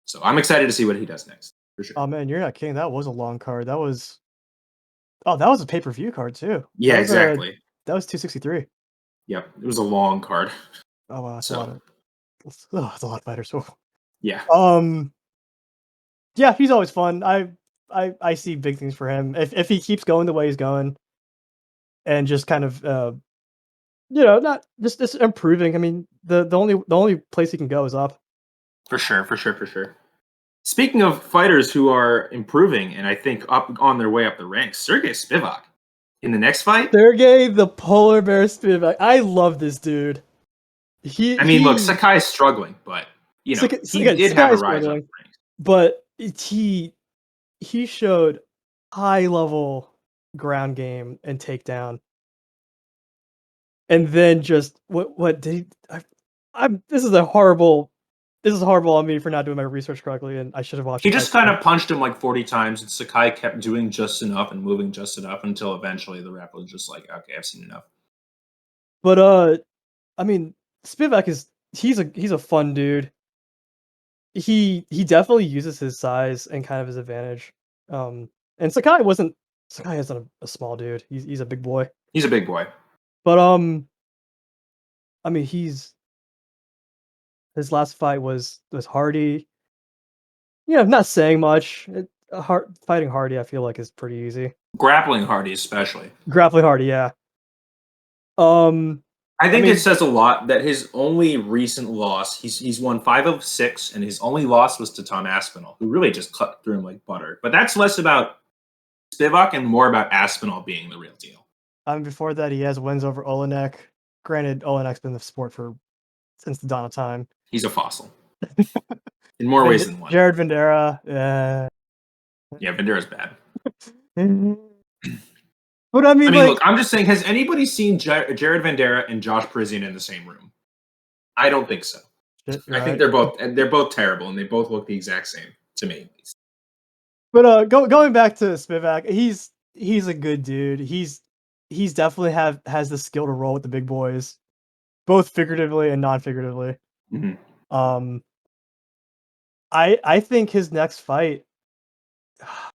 So I'm excited to see what he does next. For sure. Oh man, you're not kidding. That was a long card. That was a pay-per-view card too. Yeah, exactly. That was 263. Yep, it was a long card. Oh wow, that's a lot of fighters. Yeah. Yeah, he's always fun. I see big things for him if he keeps going the way he's going, and just kind of not just improving. I mean, the only place he can go is up. For sure. Speaking of fighters who are improving and I think up on their way up the ranks, Sergey Spivak in the next fight. Sergey the Polar Bear Spivak. I love this dude. Look, Sakai's struggling, but he did have a rise up the ranks. But he showed high level ground game and takedown. And then just what did he? This is horrible on me for not doing my research correctly, and I should have watched. He just kind of punched him like 40 times, and Sakai kept doing just enough and moving just enough until eventually the ref was just like, "Okay, I've seen enough." But I mean, Spivak he's a fun dude. He definitely uses his size and kind of his advantage. And Sakai isn't a small dude. He's a big boy. He's a big boy. But I mean, his last fight was Hardy. Not saying much. Fighting Hardy, I feel like, is pretty easy. Grappling Hardy, especially. Grappling Hardy, yeah. I think mean, it says a lot that his only recent loss, he's won 5 of 6, and his only loss was to Tom Aspinall, who really just cut through him like butter. But that's less about Spivak and more about Aspinall being the real deal. Before that, he has wins over Olenek. Granted, Olenek's been in the sport since the dawn of time. He's a fossil. In more ways than one. Jared Vendera. Yeah, Vendera's bad. But I mean, look, I'm just saying, has anybody seen Jared Vendera and Josh Parisian in the same room? I don't think so. I think they're both terrible, and they both look the exact same to me. But going back to Spivak, he's a good dude. He's definitely has the skill to roll with the big boys, both figuratively and non-figuratively. Mm-hmm. I think his next fight,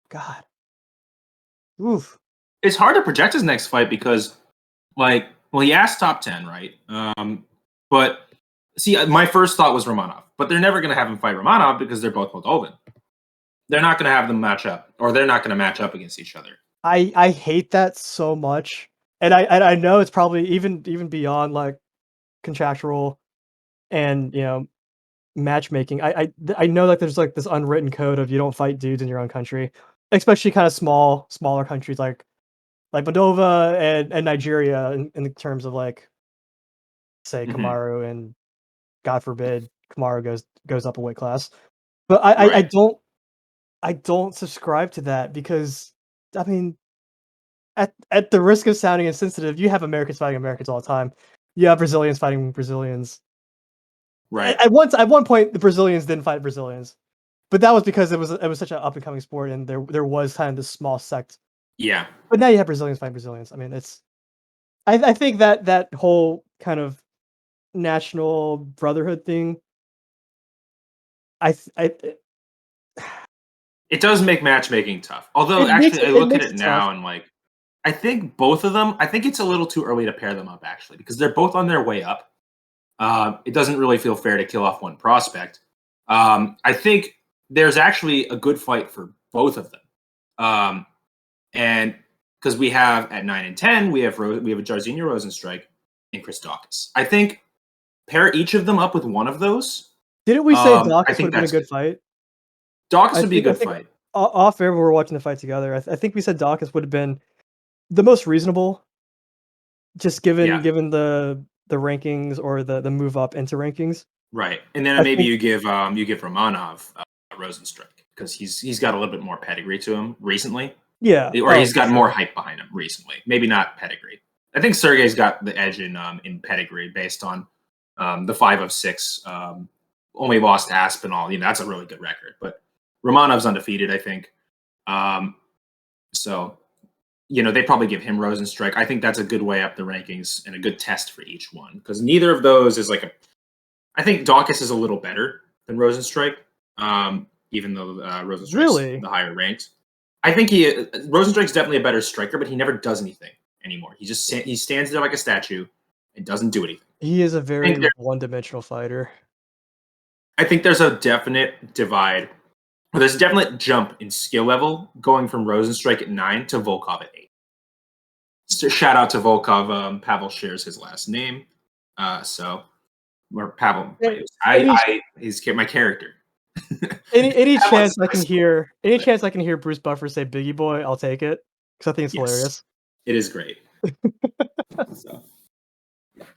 God, oof. It's hard to project his next fight because, he asked top 10, right? But see, my first thought was Romanov, but they're never going to have him fight Romanov because they're both Moldova. They're not going to have them match up, or they're not going to match up against each other. I hate that so much, and I know it's probably even beyond like contractual and matchmaking. I know that there's like this unwritten code of you don't fight dudes in your own country, especially kind of smaller countries like Moldova and Nigeria in terms of like, say, Kamaru, and God forbid Kamaru goes up a weight class. But I don't subscribe to that because, I mean, at the risk of sounding insensitive, you have Americans fighting Americans all the time. You have Brazilians fighting Brazilians. Right. At one point, the Brazilians didn't fight Brazilians, but that was because it was such an up and coming sport, and there was kind of this small sect. Yeah. But now you have Brazilians fighting Brazilians. I mean, I think that whole kind of national brotherhood thing. It does make matchmaking tough. Although, actually, I look at it now and I think both of them. I think it's a little too early to pair them up actually because they're both on their way up. It doesn't really feel fair to kill off one prospect. I think there's actually a good fight for both of them, and because we have at 9 and 10, we have a Jairzinho Rozenstruik and Chris Daukaus. I think pair each of them up with one of those. Didn't we say Daukaus would have been a good fight? Daukaus would be a good fight. Off air, we were watching the fight together. I think we said Daukaus would have been the most reasonable, just given the rankings or the move up into rankings. Right, and then maybe you give Romanov Rozenstruik because he's got a little bit more pedigree to him recently. Yeah, or he's got more hype behind him recently. Maybe not pedigree. I think Sergey's got the edge in pedigree based on the 5 of 6. Only lost to Aspinall. That's a really good record. But Romanov's undefeated, I think. So, they probably give him Rozenstruik. I think that's a good way up the rankings and a good test for each one because neither of those is I think Daukaus is a little better than Rozenstruik, even though Rozenstruik's really the higher ranked. I think Rozenstruik's definitely a better striker, but he never does anything anymore. He stands there like a statue and doesn't do anything. He is a very one-dimensional fighter. I think there's a definite divide. Or there's a definite jump in skill level going from Rozenstruik at 9 to Volkov at 8. So shout out to Volkov. Pavel shares his last name. Or Pavel. He's my character. Any chance I can hear Bruce Buffer say "Biggie Boy," I'll take it because I think it's hilarious. It is great.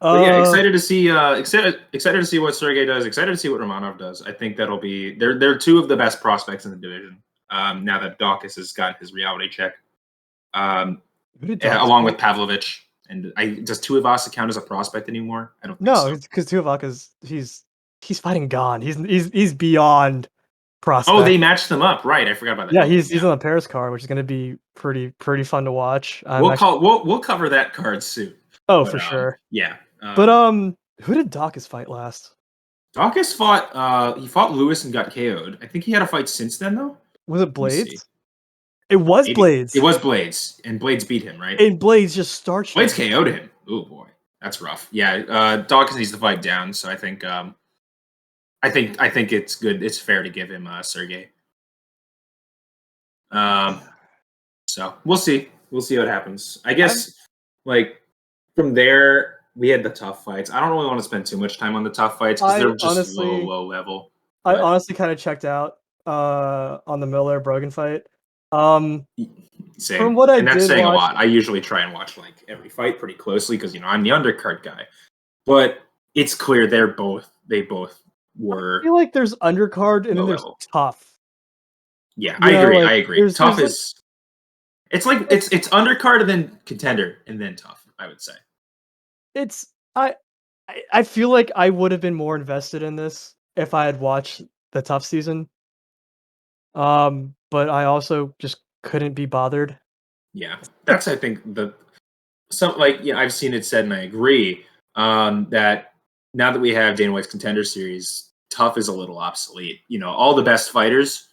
Excited to see what Sergey does. Excited to see what Romanov does. I think that'll be they're two of the best prospects in the division. Now that Daukaus has got his reality check, along with Pavlovich. And does Tuivasa count as a prospect anymore? I don't think so. No, because Tuivasa he's fighting Gon. He's beyond prospect. Oh, they matched them up, right? I forgot about that. Yeah, he's on the Paris card, which is going to be pretty fun to watch. We'll cover that card soon. Oh, for sure. Yeah. But who did Daukaus fight last? Daukaus fought Lewis and got KO'd. I think he had a fight since then though. Was it Blades? It was Blades. It was Blades, and Blades beat him, right? And Blades just starched Blades KO'd him. Oh boy, that's rough. Yeah, Dawkins needs to fight down. So I think it's good. It's fair to give him Sergey. So we'll see. We'll see what happens. I guess like from there we had the tough fights. I don't really want to spend too much time on the tough fights because they're just low level. I honestly kind of checked out on the Miller Brogan fight. Same. From what I and that's did saying watch, a lot. I usually try and watch like every fight pretty closely because I'm the undercard guy. But it's clear they both were. I feel like there's undercard and then there's tough. Yeah, I agree. I agree. Tough is. It's like it's undercard and then contender and then tough. I would say. I feel like I would have been more invested in this if I had watched the tough season. But I also just couldn't be bothered. Yeah, that's I think I've seen it said and I agree that now that we have Dana White's Contender Series, tough is a little obsolete. All the best fighters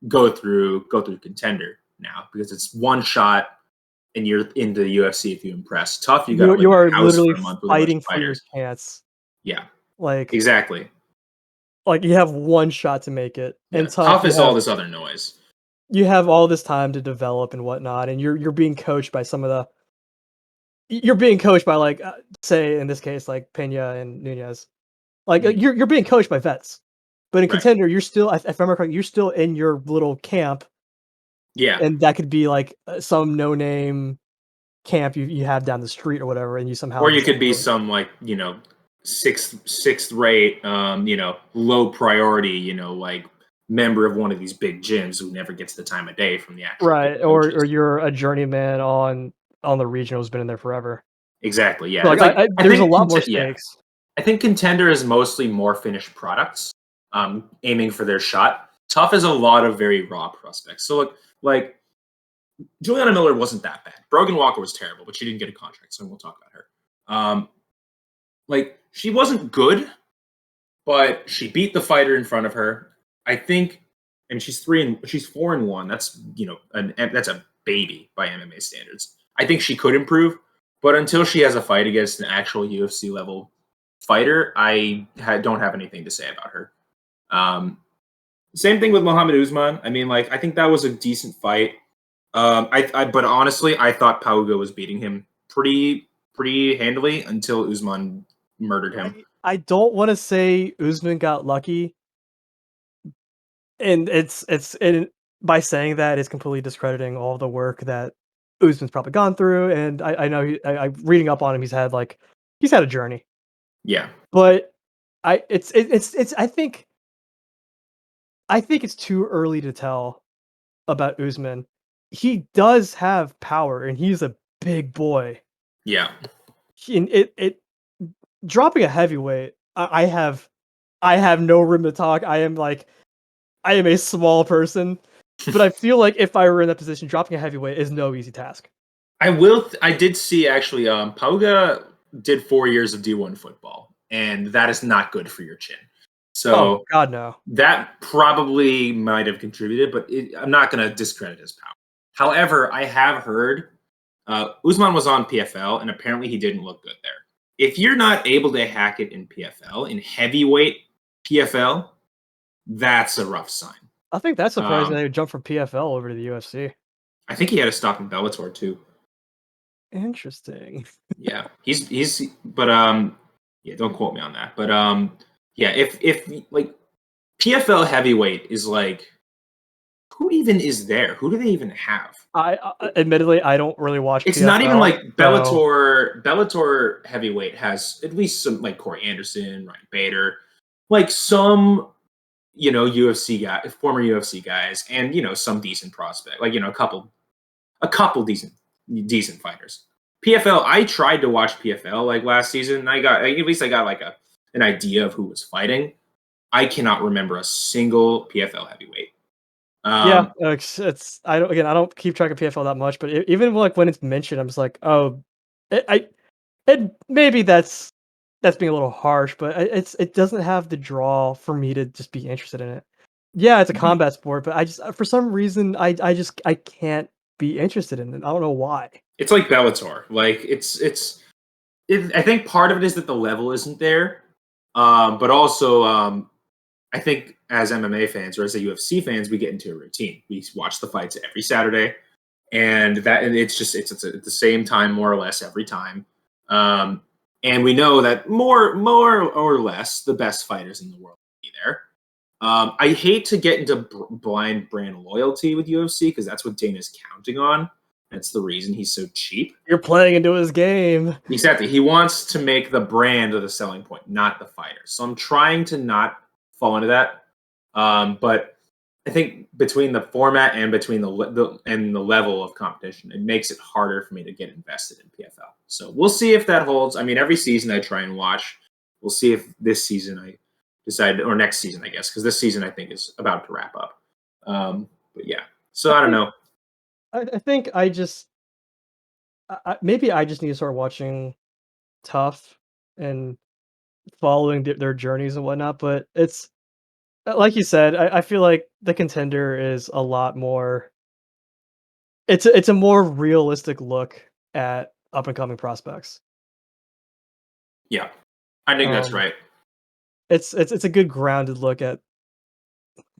go through Contender now because it's one shot and you're into the UFC if you impress. Tough, you are literally fighting for your chance. Yeah, like exactly. Like you have one shot to make it, and tough is all this other noise. You have all this time to develop and whatnot, and you're being coached by You're being coached by like say in this case like Pena and Nunez, like you're being coached by vets, but in Contender you're still, if I remember correctly, you're still in your little camp. Yeah, and that could be like some no-name camp you have down the street or whatever, and you somehow. Or you could be some like sixth rate, low priority, like member of one of these big gyms who never gets the time of day from the actual right, or you're a journeyman on the regional who's been in there forever. Exactly. Yeah, so there's a lot more stakes. I think Contender is mostly more finished products, aiming for their shot. Tough is a lot of very raw prospects. So like Juliana Miller wasn't that bad. Brogan Walker was terrible, but she didn't get a contract, so we'll talk about her. Like she wasn't good, but she beat the fighter in front of her. I think, and she's 4-1. That's that's a baby by MMA standards. I think she could improve, but until she has a fight against an actual UFC level fighter, I don't have anything to say about her. Same thing with Muhammad Usman. I mean, I think that was a decent fight. But honestly, I thought Pauga was beating him pretty handily until Usman murdered him. I don't want to say Usman got lucky, and by saying that is completely discrediting all the work that Usman's probably gone through. And I know I'm reading up on him. He's had a journey. Yeah, but I think it's too early to tell about Usman. He does have power, and he's a big boy. Yeah. Dropping a heavyweight, I have no room to talk. I am a small person, but I feel like if I were in that position, dropping a heavyweight is no easy task. I did see actually, Pauga did 4 years of D1 football, and that is not good for your chin. So, God no. That probably might have contributed, but I'm not going to discredit his power. However, I have heard Usman was on PFL, and apparently he didn't look good there. If you're not able to hack it in PFL, in heavyweight PFL, that's a rough sign. I think that's surprising that he jumped from PFL over to the UFC. I think he had to stop in Bellator too. Interesting. Yeah, but yeah, don't quote me on that. But yeah, if like PFL heavyweight is like, who even is there? Who do they even have? Admittedly, I don't really watch. It's PFL, not even like Bellator. So. Bellator heavyweight has at least some like Corey Anderson, Ryan Bader, like some UFC guy, former UFC guys, and some decent prospect, like a couple decent fighters. PFL, I tried to watch PFL like last season, and I got like an idea of who was fighting. I cannot remember a single PFL heavyweight. Yeah, I don't keep track of PFL that much, but even like when it's mentioned, I'm just like, oh, maybe that's being a little harsh, but it doesn't have the draw for me to just be interested in it. Yeah, it's a combat sport, but I just for some reason I can't be interested in it. I don't know why. It's like Bellator. Like it's I think part of it is that the level isn't there, but also I think as MMA fans or as a UFC fans, we get into a routine. We watch the fights every Saturday, and it's at the same time more or less every time. And we know that more or less the best fighters in the world will be there. I hate to get into blind brand loyalty with UFC because that's what Dana's counting on. That's the reason he's so cheap. You're playing into his game. Exactly. He wants to make the brand of the selling point, not the fighter. So I'm trying to not fall into that. But I think between the format and between the level of competition, it makes it harder for me to get invested in PFL. So we'll see if that holds. I mean, every season I try and watch. We'll see if this season I decide, or next season, I guess, because this season I think is about to wrap up. But yeah, so I don't know. I think I just maybe I just need to start watching Tough and following their journeys and whatnot. But it's like you said, I feel like the Contender is a lot more. It's a more realistic look at up and coming prospects. Yeah, I think that's right. It's a good grounded look at.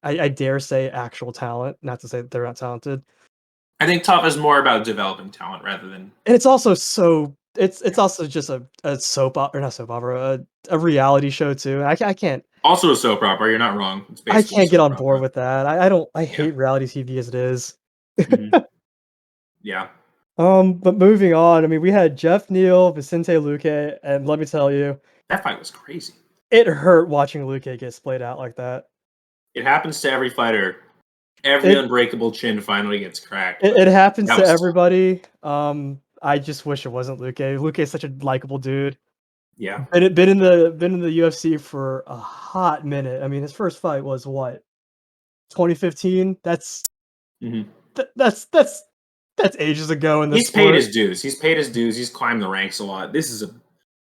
I dare say actual talent, not to say that they're not talented. I think Tough is more about developing talent rather than. And it's also it's also just a soap opera, or not soap opera, a reality show too. I can't. Also a soap opera. You're not wrong. It's I basically can't get on soap board opera. with that. I don't. I hate reality TV as it is. Yeah. But moving on. I mean, we had Jeff Neal, Vicente Luque, and let me tell you, That fight was crazy. it hurt watching Luque get splayed out like that. It happens to every fighter. Every unbreakable chin finally gets cracked. It happens to tough. everybody. I just wish it wasn't Luque. Luque is such a likable dude. Yeah. Been in the UFC for a hot minute. I mean, his first fight was what? 2015. That's that's ages ago in the He's paid his dues. He's paid his dues. He's climbed the ranks a lot. This is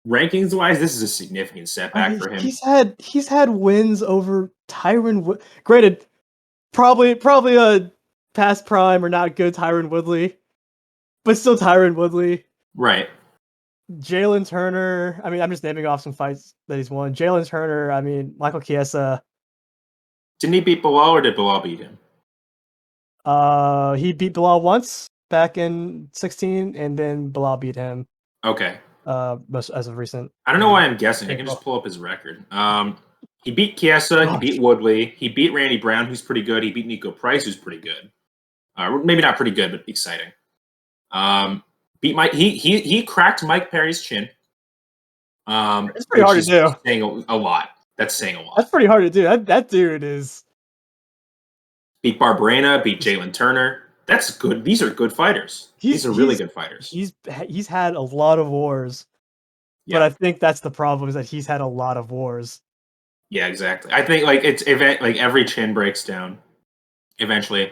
rankings wise, this is a significant setback for him. He's had wins over Tyron. Granted, probably a past prime or not good Tyron Woodley, but still Tyron Woodley. Right. Jalen Turner. I mean, I'm just naming off some fights that he's won. Jalen Turner. I mean, Michael Chiesa. Didn't he beat Bilal, or did Bilal beat him? He beat Bilal once back in 16, and then Bilal beat him. Okay. Most as of recent. I don't know why I'm guessing. I can just pull up his record. He beat Chiesa. He beat Woodley. He beat Randy Brown, who's pretty good. He beat Nico Price, who's pretty good. Maybe not pretty good, but exciting. Beat Mike. He cracked Mike Perry's chin. It's pretty hard to do. Saying a lot. That's saying a lot. That's pretty hard to do. That dude is. Beat Barberena. Beat Jalen Turner. That's good. These are good fighters. These are really good fighters. He's had a lot of wars, but I think that's the problem, is that he's had a lot of wars. Yeah, exactly. I think like every chin breaks down eventually.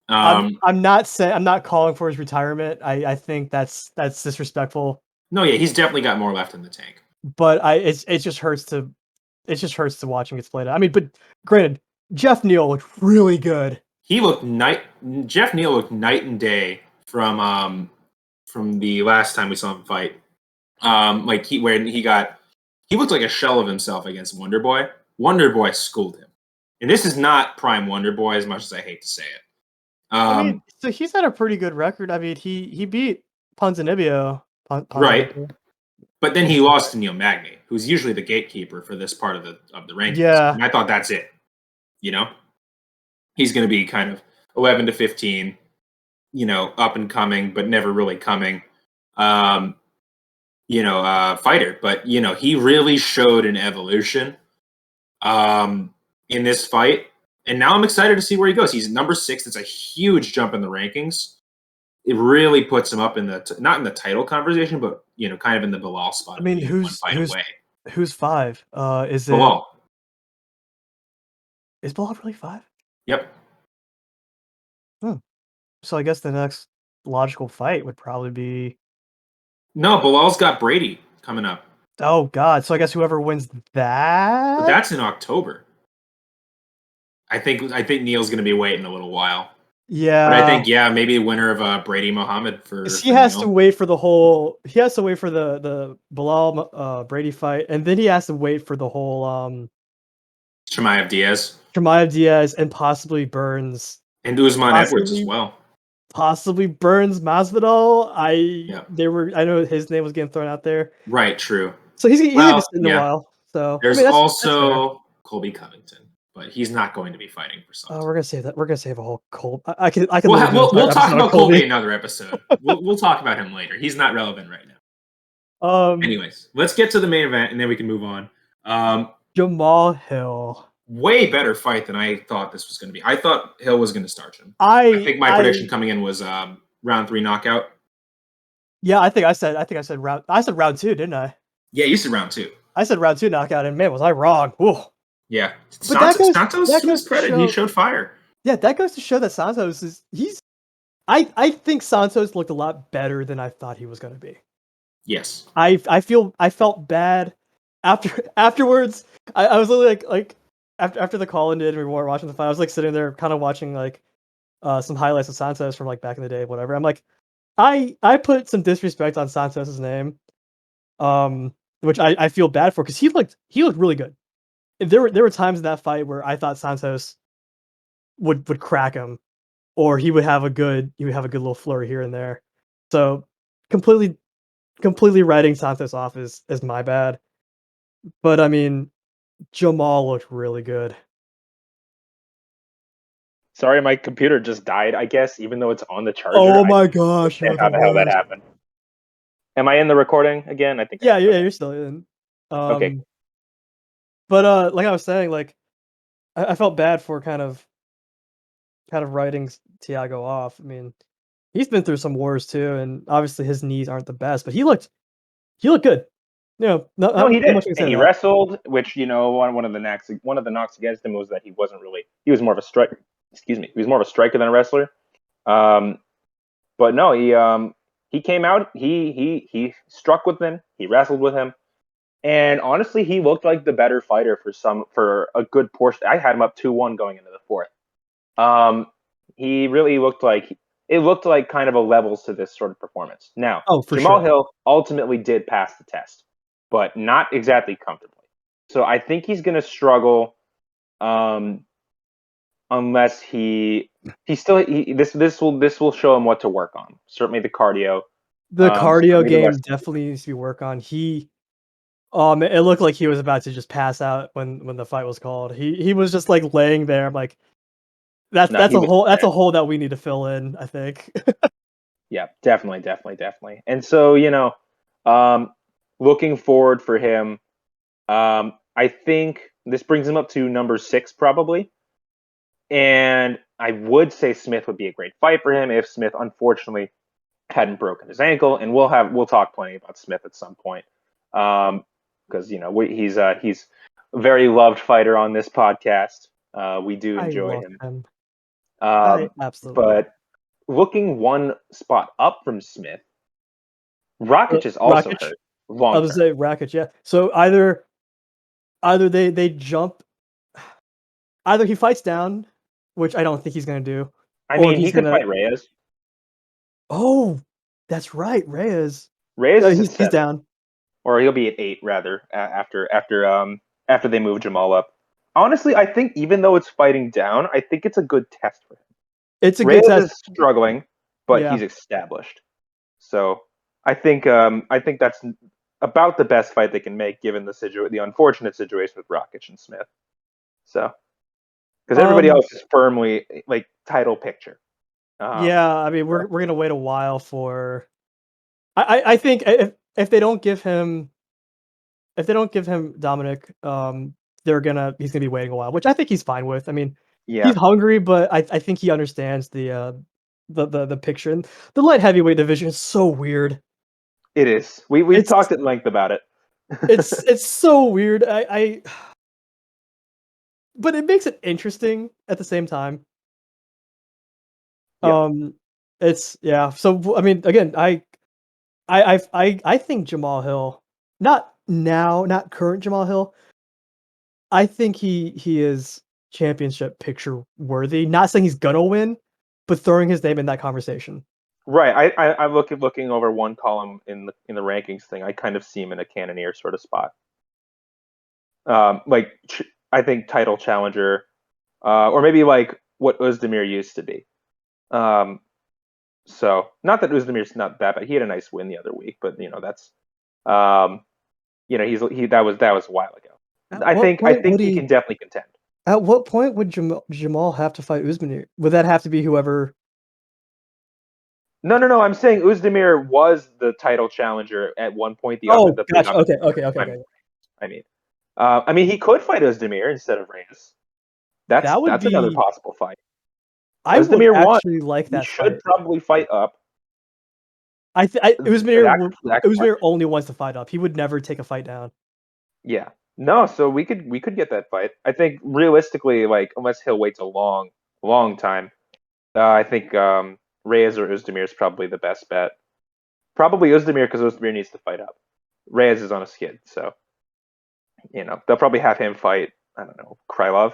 I'm not calling for his retirement. I think that's disrespectful. No, yeah, he's definitely got more left in the tank. But it just hurts to watch him get splayed out. I mean, but granted, Jeff Neal looked really good. Jeff Neal looked night and day from the last time we saw him fight. He looked like a shell of himself against Wonder Boy. Wonder Boy schooled him. And this is not prime Wonder Boy, as much as I hate to say it. I mean, so he's had a pretty good record. I mean, he beat Ponzinibbio. Right. But then he lost to Neil Magny, who's usually the gatekeeper for this part of the rankings. Yeah. And I thought that's it. You know? He's going to be kind of 11 to 15, up and coming, but never really coming, fighter. But, he really showed an evolution in this fight. And now I'm excited to see where he goes. He's number 6. It's a huge jump in the rankings. It really puts him up in not in the title conversation, but, kind of in the Bilal spot. I mean, who's 5? Is Bilal. Is Bilal really 5? Yep. So I guess the next logical fight would probably be. No, Bilal's got Brady coming up. Oh God! So I guess whoever wins that. But that's in October. I think Neil's going to be waiting a little while. Yeah. But I think maybe winner of Brady Muhammad for He has to Neil. wait for the Bilal Brady fight, and then he has to wait for the whole Chimaev Diaz Chimaev Diaz and possibly Burns. and Usman Edwards as well. Possibly Burns Masvidal. I know his name was getting thrown out there. Right, true. So he's gonna be sitting a while. So there's that's also Colby Covington, but he's not going to be fighting for something. We're gonna save that. We're gonna save a whole Colby. I can. We'll talk about Colby in another episode. we'll talk about him later. He's not relevant right now. Anyways, let's get to the main event and then we can move on. Jamahal Hill. Way better fight than I thought this was going to be. I thought Hill was going to starch him. I think my prediction coming in was round 3 knockout. Yeah, I said round 2, didn't I? Yeah, you said round 2. I said round 2 knockout, and man, was I wrong. Ooh. Yeah, Santos to his credit, he showed fire. Yeah, that goes to show that Santos is I think Santos looked a lot better than I thought he was going to be. Yes, I felt bad afterwards. I was literally like after the call ended, we weren't watching the fight. I was like sitting there, kind of watching like some highlights of Santos from like back in the day, whatever. I'm like, I put some disrespect on Santos's name, which I feel bad for because he looked really good. There were times in that fight where I thought Santos would crack him, or he would have a good little flurry here and there. So completely writing Santos off is my bad. But I mean, Jamahal looked really good. Sorry, my computer just died, I guess, even though it's on the charger. Oh my gosh. How the hell that happened. Am I in the recording again? I think. Yeah, you're still in. Okay. But like I was saying, like I felt bad for kind of writing Thiago off. I mean, he's been through some wars too, and obviously his knees aren't the best, but he looked good. You know, no, he did. And he wrestled, which one of the knocks against him was that he was more of a striker. Excuse me, he was more of a striker than a wrestler. But no, he came out. He struck with him. He wrestled with him. And honestly, he looked like the better fighter for a good portion. I had him up 2-1 going into the fourth. He really looked like kind of a levels to this sort of performance. Now, Jamahal Hill ultimately did pass the test, but not exactly comfortably. So I think he's going to struggle, unless this will show him what to work on. Certainly the cardio. The cardio game definitely needs to be worked on. It looked like he was about to just pass out when the fight was called. He was just like laying there. I'm like, that's a hole that we need to fill in, I think. Yeah, definitely. And so, looking forward for him, I think this brings him up to number 6 probably. And I would say Smith would be a great fight for him if Smith unfortunately hadn't broken his ankle, and we'll talk plenty about Smith at some point. Because he's a very loved fighter on this podcast. We do enjoy him. Absolutely. But looking one spot up from Smith, Rakic is also hurt. I was say Rakic, yeah. So either they jump, either he fights down, which I don't think he's gonna do. I mean, he could fight Reyes. Oh, that's right, Reyes. He's down. Or he'll be at 8 rather after they move Jamahal up. Honestly, I think even though it's fighting down, I think it's a good test for him. It's a Reyes good test. Is struggling, but he's established. So I think that's about the best fight they can make given the unfortunate situation with Rakic and Smith. So because everybody else is firmly like title picture. Yeah, I mean we're gonna wait a while for. I think if they don't give him Dominick, he's gonna be waiting a while, which I think he's fine with. I mean, he's hungry, but I think he understands the picture. And the light heavyweight division is so weird. It is. We've talked at length about it. it's so weird. But it makes it interesting at the same time. Yeah. So I mean, again, I think Jamahal Hill, not current Jamahal Hill. I think he is championship picture worthy. Not saying he's gonna win, but throwing his name in that conversation. Right. I'm looking over one column in the rankings thing. I kind of see him in a Cannoneer sort of spot. I think title challenger, or maybe like what Özdemir used to be. So not that Özdemir's not that bad. He had a nice win the other week, but that's, that was a while ago. I think he can definitely contend. At what point would Jamahal have to fight Özdemir? Would that have to be whoever? No. I'm saying Özdemir was the title challenger at one point. Gotcha. Okay. I mean, he could fight Özdemir instead of Reyes. That's another possible fight. I would Özdemir won. actually like that. He should probably fight up. Özdemir only wants to fight up. He would never take a fight down. Yeah. No, so we could get that fight. I think realistically, like unless Hill waits a long time, I think Reyes or Özdemir is probably the best bet. Probably Özdemir because Özdemir needs to fight up. Reyes is on a skid, so they'll probably have him fight. I don't know, Krylov.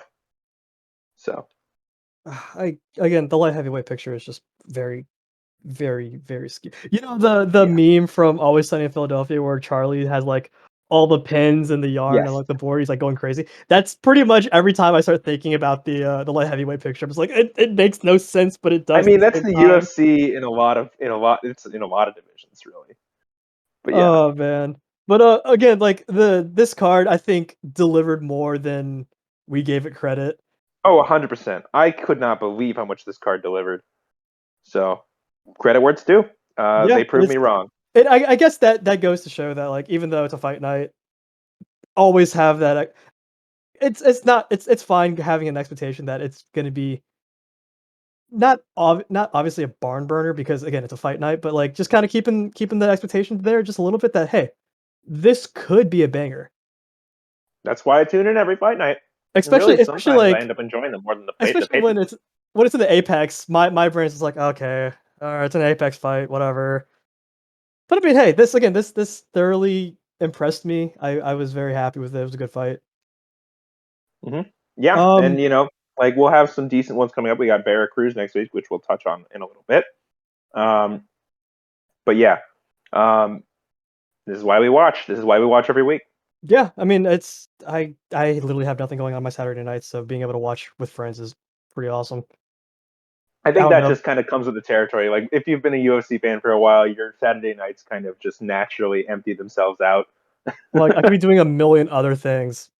So, the light heavyweight picture is just very, very, very skewed. The meme from Always Sunny in Philadelphia where Charlie has like all the pins and the yarn and like the board, he's like going crazy. That's pretty much every time I start thinking about the light heavyweight picture. I'm just like, it makes no sense, but it does. I mean, that's the UFC in a lot of divisions, really. But yeah. Oh man. But again, like this card I think delivered more than we gave it credit. Oh, 100%. I could not believe how much this card delivered. So, credit where it's due. They proved me wrong. I guess that goes to show that like even though it's a fight night, always have that. It's fine having an expectation that it's going to be not obviously a barn burner because again it's a fight night, but like just kind of keeping the expectation there just a little bit that hey, this could be a banger. That's why I tune in every fight night. Especially like I end up enjoying them more than the especially when it's in the Apex. My brain is like okay, all right, it's an Apex fight, whatever. But I mean, hey, this thoroughly impressed me. I was very happy with it. It was a good fight. Mm-hmm. Yeah, and like we'll have some decent ones coming up. We got Vera Cruz next week, which we'll touch on in a little bit. But yeah, this is why we watch. This is why we watch every week. Yeah, I mean, I literally have nothing going on my Saturday nights, so being able to watch with friends is pretty awesome. I think that just kind of comes with the territory. Like if you've been a UFC fan for a while, your Saturday nights kind of just naturally empty themselves out. Like I could be doing a million other things,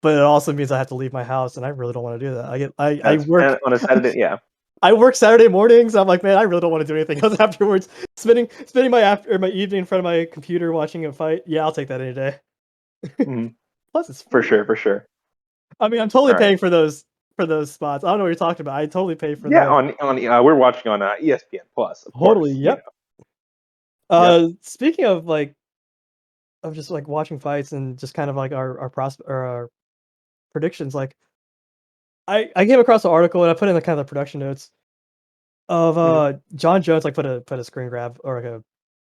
but it also means I have to leave my house, and I really don't want to do that. I work on a Saturday. Yeah, I work Saturday mornings. I'm like, man, I really don't want to do anything else afterwards. Spending my evening in front of my computer watching a fight. Yeah, I'll take that any day. Mm-hmm. Plus, it's for sure. I mean, I'm totally paying for those spots. I don't know what you're talking about. I totally pay for that. Yeah, we're watching on ESPN Plus. Totally, course, yep. Speaking of of just like watching fights and just kind of like our predictions, like I came across an article and I put in the kind of the production notes of John Jones like put a screen grab or like a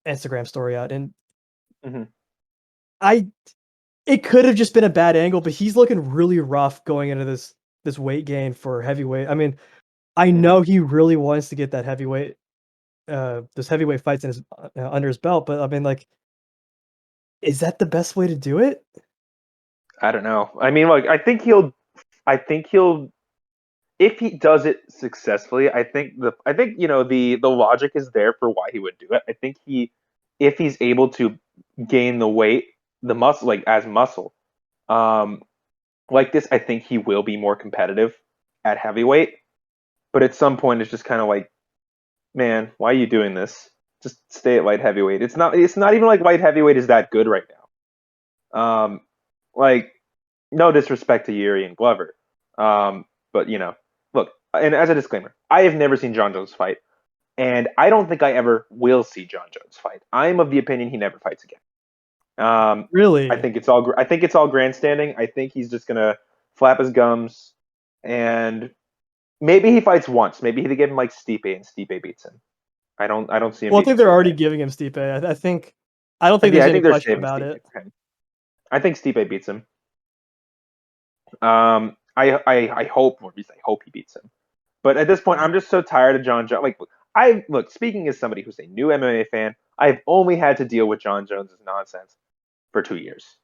Instagram story out and it could have just been a bad angle, but he's looking really rough going into this weight gain for heavyweight. I mean, I know he really wants to get that heavyweight, those heavyweight fights in his under his belt, but I mean, like, is that the best way to do it? I don't know. I mean, like, I think he'll, if he does it successfully, I think the logic is there for why he would do it. I think if he's able to gain the weight, the muscle, like as muscle, like this, I think he will be more competitive at heavyweight. But at some point, it's just kind of like, man, why are you doing this? Just stay at light heavyweight. It's not even like light heavyweight is that good right now. Like, no disrespect to Yuri and Glover. But look, and as a disclaimer, I have never seen John Jones fight, and I don't think I ever will see John Jones fight. I'm of the opinion he never fights again. Really? I think it's all grandstanding. I think he's just gonna flap his gums, and maybe he fights once. Maybe they give him like Stipe, and Stipe beats him. I don't see him. Well, I think they're already giving him Stipe. I don't think there's any question about it. I think Stipe beats him. I hope, or at least I hope he beats him. But at this point, I'm just so tired of John Jones. Look, speaking as somebody who's a new MMA fan, I've only had to deal with John Jones' nonsense for 2 years,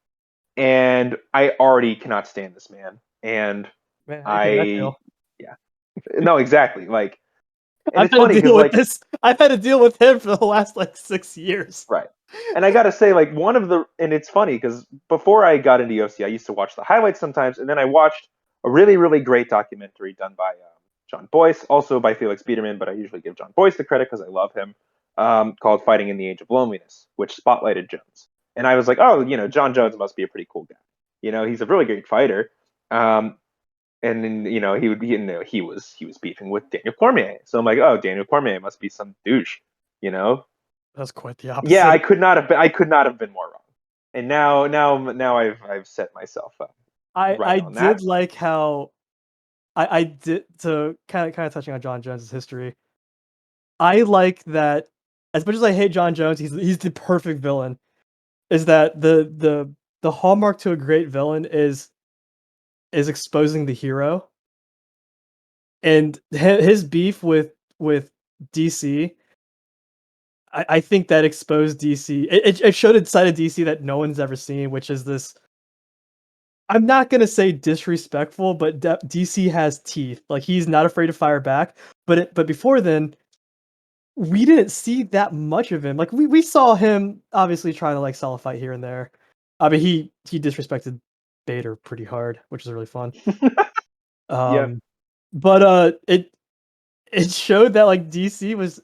and I already cannot stand this man. And Man, how you think I feel? yeah, no, exactly. Like, and I've it's had to funny because deal with this. I've had to deal with him for the last 6 years. right. And I gotta say, and it's funny because before I got into UFC, I used to watch the highlights sometimes, and then I watched a really, really great documentary done by John Boyce, also by Felix Biederman, but I usually give John Boyce the credit because I love him, called Fighting in the Age of Loneliness, which spotlighted Jones. And I was like, oh, John Jones must be a pretty cool guy. He's a really great fighter. And then he was beefing with Daniel Cormier, so I'm like, oh, Daniel Cormier must be some douche. That's quite the opposite. Yeah, I could not have been more wrong. And now I've set myself up. I on did that. like how I did to kind of touching on John Jones' history. I like that as much as I hate John Jones, he's the perfect villain. Is that the hallmark to a great villain is exposing the hero. And his beef with DC, I think that exposed DC. It showed a side of DC that no one's ever seen, which is this. I'm not gonna say disrespectful, but DC has teeth. Like, he's not afraid to fire back. But before then, we didn't see that much of him. Like, we saw him obviously trying to like sell a fight here and there. I mean, he disrespected Bader pretty hard, which is really fun. Yeah. But it showed that like DC was.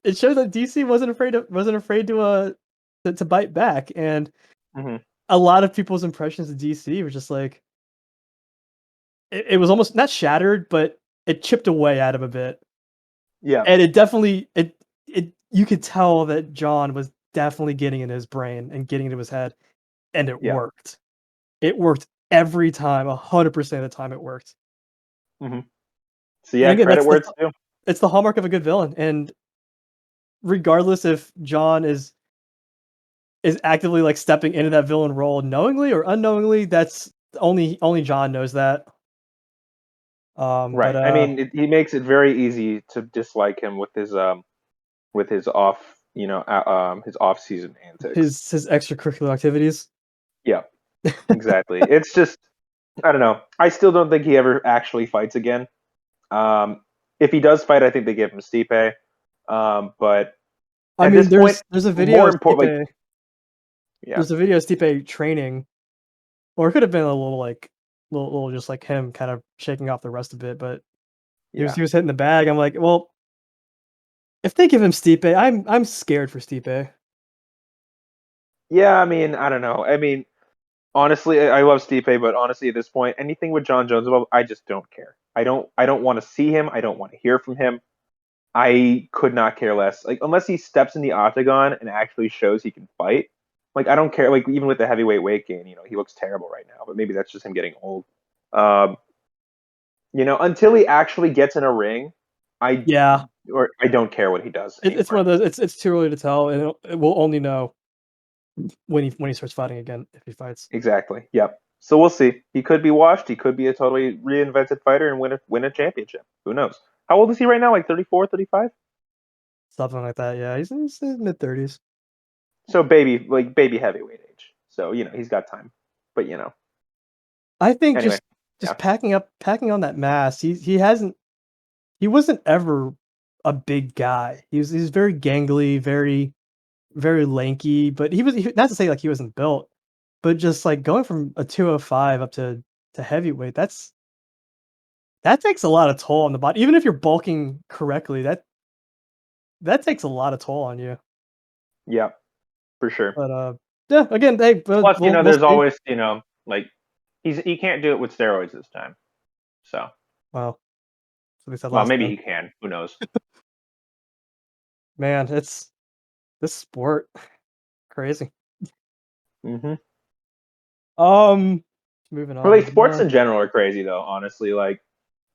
It showed that DC wasn't afraid to bite back, and Mm-hmm. a lot of people's impressions of DC was just like it was almost not shattered, but it chipped away at him a bit. Yeah. And it definitely it you could tell that John was definitely getting in his brain and getting into his head, and it Yeah. worked. It worked every time, 100% of the time it worked. Mm-hmm. So And yeah, again, credit where it's due. it's the hallmark of a good villain, and regardless if John is actively like stepping into that villain role knowingly or unknowingly, that's only John knows that. Right. But I mean, he makes it very easy to dislike him with his his off season antics. his extracurricular activities. Yeah. Exactly. It's just, I don't know. I still don't think he ever actually fights again. If he does fight, I think they give him Stipe. But I at mean, this point, there's a video more of important, Stipe. yeah, There's a video of Stipe training, or it could have been a little like little just like him kind of shaking off the rust a bit, but yeah, he was hitting the bag. I'm like, well, if they give him Stipe, I'm scared for Stipe. yeah. I mean, I don't know. I mean, honestly, I love Stipe, but honestly, at this point, anything with John Jones, I just don't care. I don't want to see him. I don't want to hear from him. I could not care less. Like, unless he steps in the octagon and actually shows he can fight. Like, I don't care. Like, even with the heavyweight weight gain, he looks terrible right now. But maybe that's just him getting old. Um, until he actually gets in a ring, I Yeah, I don't care what he does it's anymore. one of those. It's too early to tell, and we'll only know when he starts fighting again if he fights. Exactly. Yep. So we'll see. He could be washed. He could be a totally reinvented fighter and win a championship. Who knows? How old is he right now? Like 34, 35? Something like that. Yeah, he's in his mid-30s. So baby heavyweight age. So, he's got time. But, I think anyway. just Yeah. packing on that mass. He wasn't ever a big guy. He's very gangly, very lanky, but not to say like he wasn't built, but just like going from a 205 up to heavyweight, that takes a lot of toll on the body. Even if you're bulking correctly, that takes a lot of toll on you. Yeah, for sure. But yeah, again, hey, Plus, we'll there's see. always, like he can't do it with steroids this time. So, Well, so they said well, last maybe time. he can. Who knows? Man, it's this sport crazy. Mm-hmm. Moving Or like sports on. in general are crazy though, honestly. Like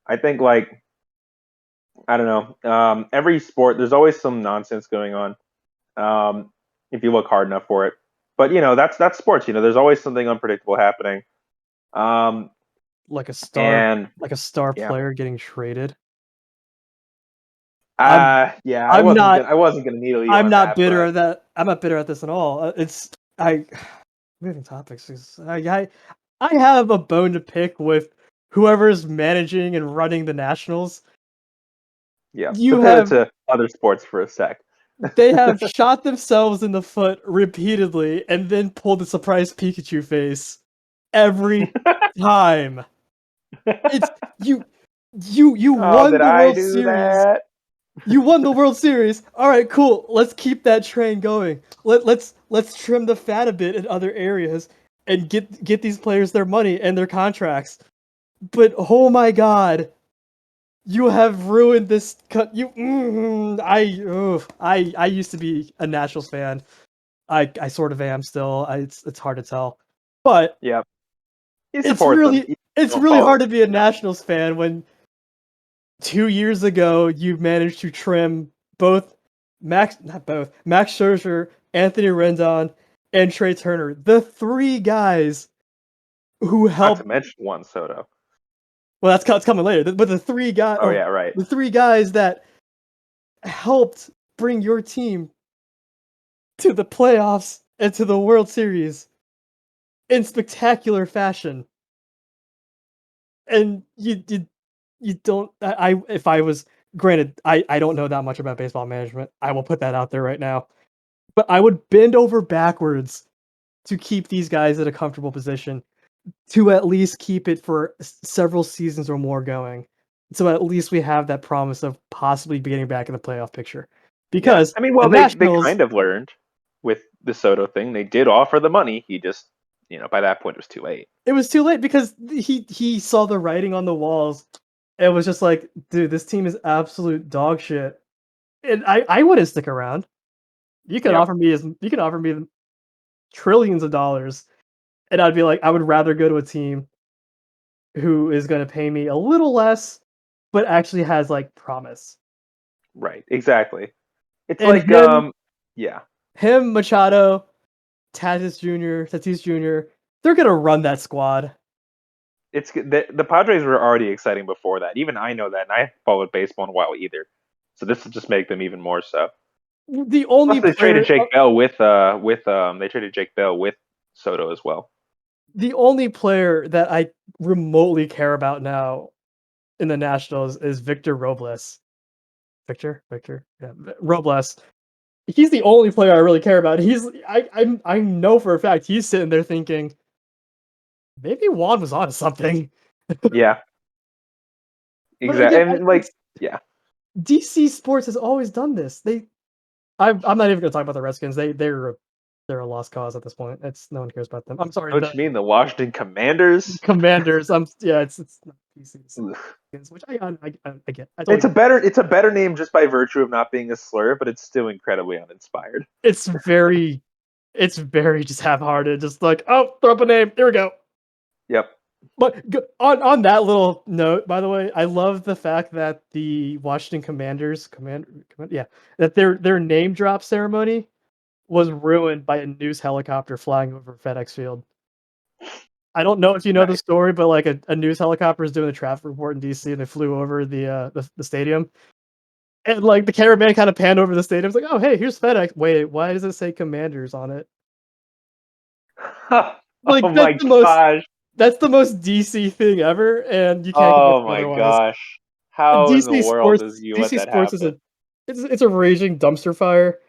I think like I don't know. Every sport there's always some nonsense going on. If you look hard enough for it. But that's sports, there's always something unpredictable happening. Um Like a star and like a star yeah. player getting traded. Yeah, I'm not I wasn't gonna needle you I'm on not that. bitter But at that. I'm not bitter at this at all. It's I moving topics. I have a bone to pick with whoever's managing and running the Nationals. yeah, to You pivot have to other sports for a sec. They have shot themselves in the foot repeatedly and then pulled the surprise Pikachu face every time. It's you you Oh, won did the I World do Series. that? You won the World Series. All right, cool. Let's keep that train going. Let's trim the fat a bit in other areas and get these players their money and their contracts. But oh my god, you have ruined this. I used to be a Nationals fan. I sort of am still. It's hard to tell, but Yep. You it's support them. really You it's don't really follow hard to them. be a Nationals fan when 2 years ago you managed to trim Max Scherzer, Anthony Rendon, and Trey Turner, the three guys who Not to helped. mention Juan Soto. Well, that's coming later. But Oh yeah, right. the three guys that helped bring your team to the playoffs and to the World Series in spectacular fashion. And you don't. If I was granted, I don't know that much about baseball management. I will put that out there right now. But I would bend over backwards to keep these guys at a comfortable position, to at least keep it for several seasons or more going. So at least we have that promise of possibly getting back in the playoff picture. Yeah. Because I mean, the well, they Nationals, kind of learned with the Soto thing. They did offer the money. He just, by that point, it was too late. it was too late because he saw the writing on the walls. It was just like, dude, this team is absolute dog shit. And I wouldn't stick around. Yep. You can offer me trillions of dollars, and I'd be like, I would rather go to a team who is going to pay me a little less, but actually has like promise. Right. Exactly. It's And like, yeah. Machado, Tatis Jr., they're gonna run that squad. It's the Padres were already exciting before that. Even I know that, and I haven't followed baseball in a while either. So this will just make them even more so. The Plus, only they traded player, Jake Bell with they traded Jake Bell with Soto as well. the only player that I remotely care about now in the Nationals is Victor Robles. Yeah, Robles. He's the only player I really care about. I know for a fact he's sitting there thinking maybe Juan was on something. Yeah, But exactly. again, And like, yeah, DC Sports has always done this. I'm not even going to talk about the Redskins. They're a lost cause at this point. It's no one cares about them. I'm sorry, what the you mean the Washington Commanders? Commanders. It's not DC, Ugh. which I get. I totally It's a get. better name just by virtue of not being a slur, but it's still incredibly uninspired. It's very just half-hearted. Just like, oh, throw up a name. Here we go. Yep. But on that little note, by the way, I love the fact that the Washington Commanders that their name drop ceremony was ruined by a news helicopter flying over FedEx Field. I don't know if you know the Nice. story, but like a news helicopter is doing a traffic report in DC, and they flew over the stadium, and like the cameraman kind of panned over the stadium. It's like, oh hey, here's FedEx. Wait, why does it say Commanders on it? Oh Like my gosh. that's the most DC thing ever, and you can't convince Oh me my otherwise. gosh. How in the world did you let DC that Sports happen? it's a raging dumpster fire,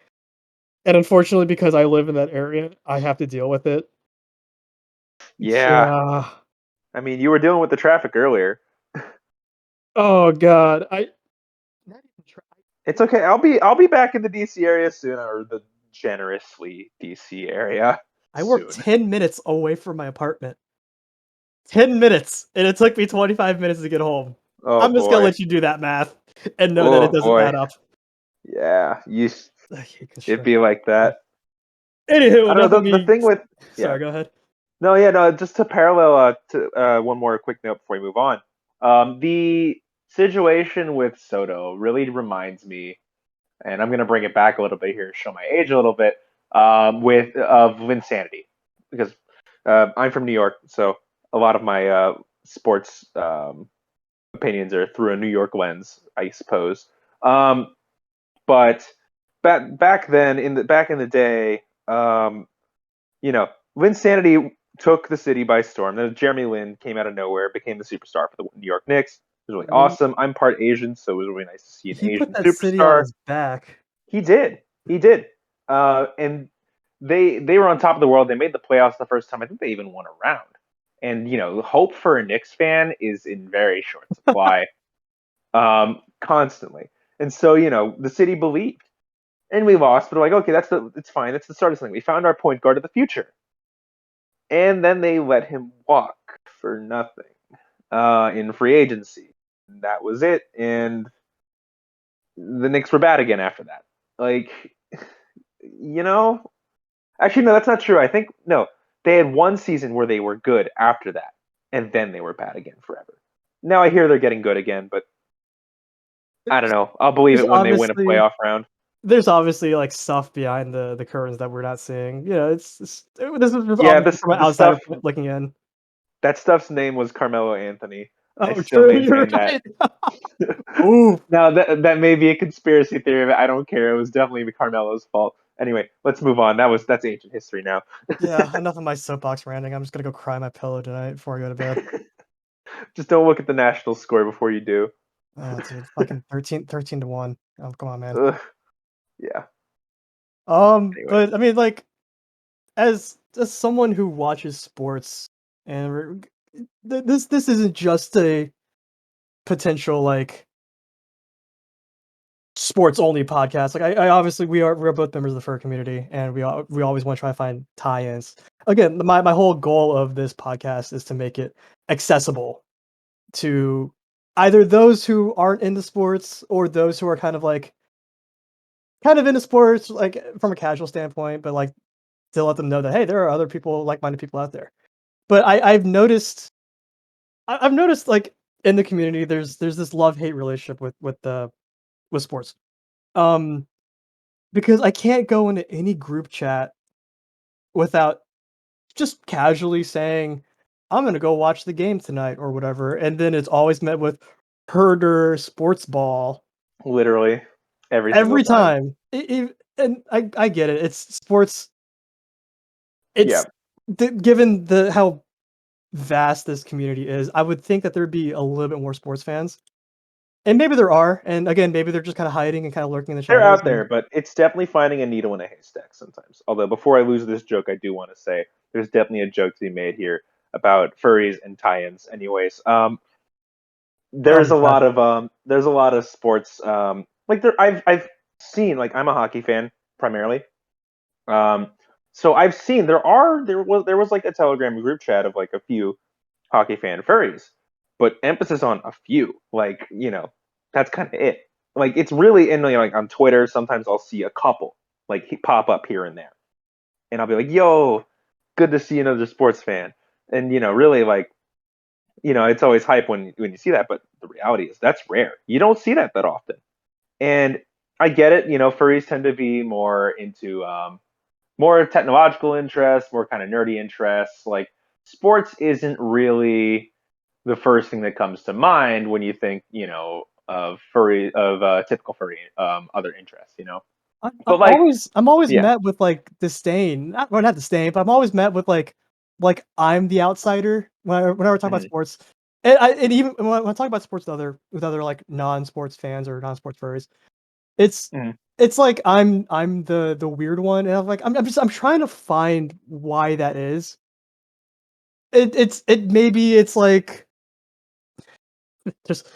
and unfortunately, because I live in that area, I have to deal with it. Yeah. Yeah. I mean, you were dealing with the traffic earlier. Oh God. Not even try. It's okay. I'll be back in the DC area soon, or the generously DC area I work soon. 10 minutes away from my apartment. 10 minutes, and it took me 25 minutes to get home. Oh I'm just gonna boy. let you do that math and know that it Oh doesn't boy. add up. Yeah. I hate It'd construction. be like that. Anywho, I don't enough know. of The me. thing with yeah. Sorry, go ahead. No, yeah, no. Just to parallel to one more quick note before we move on. The situation with Soto really reminds me, and I'm going to bring it back a little bit here, show my age a little bit, with of Linsanity, because I'm from New York, so a lot of my sports opinions are through a New York lens, I suppose. But back then, back in the day, Linsanity took the city by storm. Then Jeremy Lin came out of nowhere, became the superstar for the New York Knicks. It was really I mean, awesome. I'm part Asian, so it was really nice to see an he put Asian that city on superstar. his back. He did. And they were on top of the world. They made the playoffs the first time. I think they even won a round. And hope for a Knicks fan is in very short supply, constantly. And so the city believed, and we lost. But like, okay, it's fine. That's the start of something. We found our point guard of the future, and then they let him walk for nothing in free agency. And that was it. And the Knicks were bad again after that. Like, actually, no, that's not true. I think, no, they had one season where they were good after that, and then they were bad again forever. Now I hear they're getting good again, but I don't know. I'll believe it when they win a playoff round. There's obviously like stuff behind the curtains that we're not seeing. This is just from an outsider looking in. That stuff's name was Carmelo Anthony. Oh, I still maintain right. that. Ooh. Now that may be a conspiracy theory, but I don't care. It was definitely Carmelo's fault. Anyway, let's move on. That's ancient history now. Yeah, enough of my soapbox ranting. I'm just gonna go cry on my pillow tonight before I go to bed. Just don't look at the national score before you do. Oh, dude, fucking 13-1. Oh, come on, man. Ugh. Yeah. Anyway. But I mean, like, as someone who watches sports, and this isn't just a potential like sports only podcast. Like, I obviously we're both members of the fur community, and we always want to try to find tie-ins. Again, my whole goal of this podcast is to make it accessible to either those who aren't into sports or those who are kind of into sports, like from a casual standpoint, but like to let them know that, hey, there are other people, like-minded people out there. But I've noticed like in the community, there's this love-hate relationship with sports. Because I can't go into any group chat without just casually saying, I'm gonna go watch the game tonight or whatever, and then it's always met with herder sports ball. Literally every time. And I get it. It's sports. It's given how vast this community is, I would think that there'd be a little bit more sports fans. And maybe there are, and again, maybe they're just kind of hiding and kind of lurking in the shadows. They're out there, but it's definitely finding a needle in a haystack sometimes. Although before I lose this joke, I do want to say there's definitely a joke to be made here about furries and tie-ins. Anyways, there's a lot of sports. I've seen, like, I'm a hockey fan primarily. So I've seen there was like a Telegram group chat of like a few hockey fan furries, but emphasis on a few. Like, that's kind of it. Like, it's really like on Twitter. Sometimes I'll see a couple like pop up here and there, and I'll be like, "Yo, good to see another sports fan." And really, like, it's always hype when you see that. But the reality is that's rare. You don't see that often. And I get it. Furries tend to be more into more technological interests, more kind of nerdy interests. Like, sports isn't really the first thing that comes to mind when you think, of typical furry other interests. I'm always met with like disdain. Not disdain, but I'm always met with like I'm the outsider whenever I talk about sports. And even when I talk about sports with other like non-sports fans or non-sports furries, it's like I'm the weird one, and I'm trying to find why that is. Maybe it's like just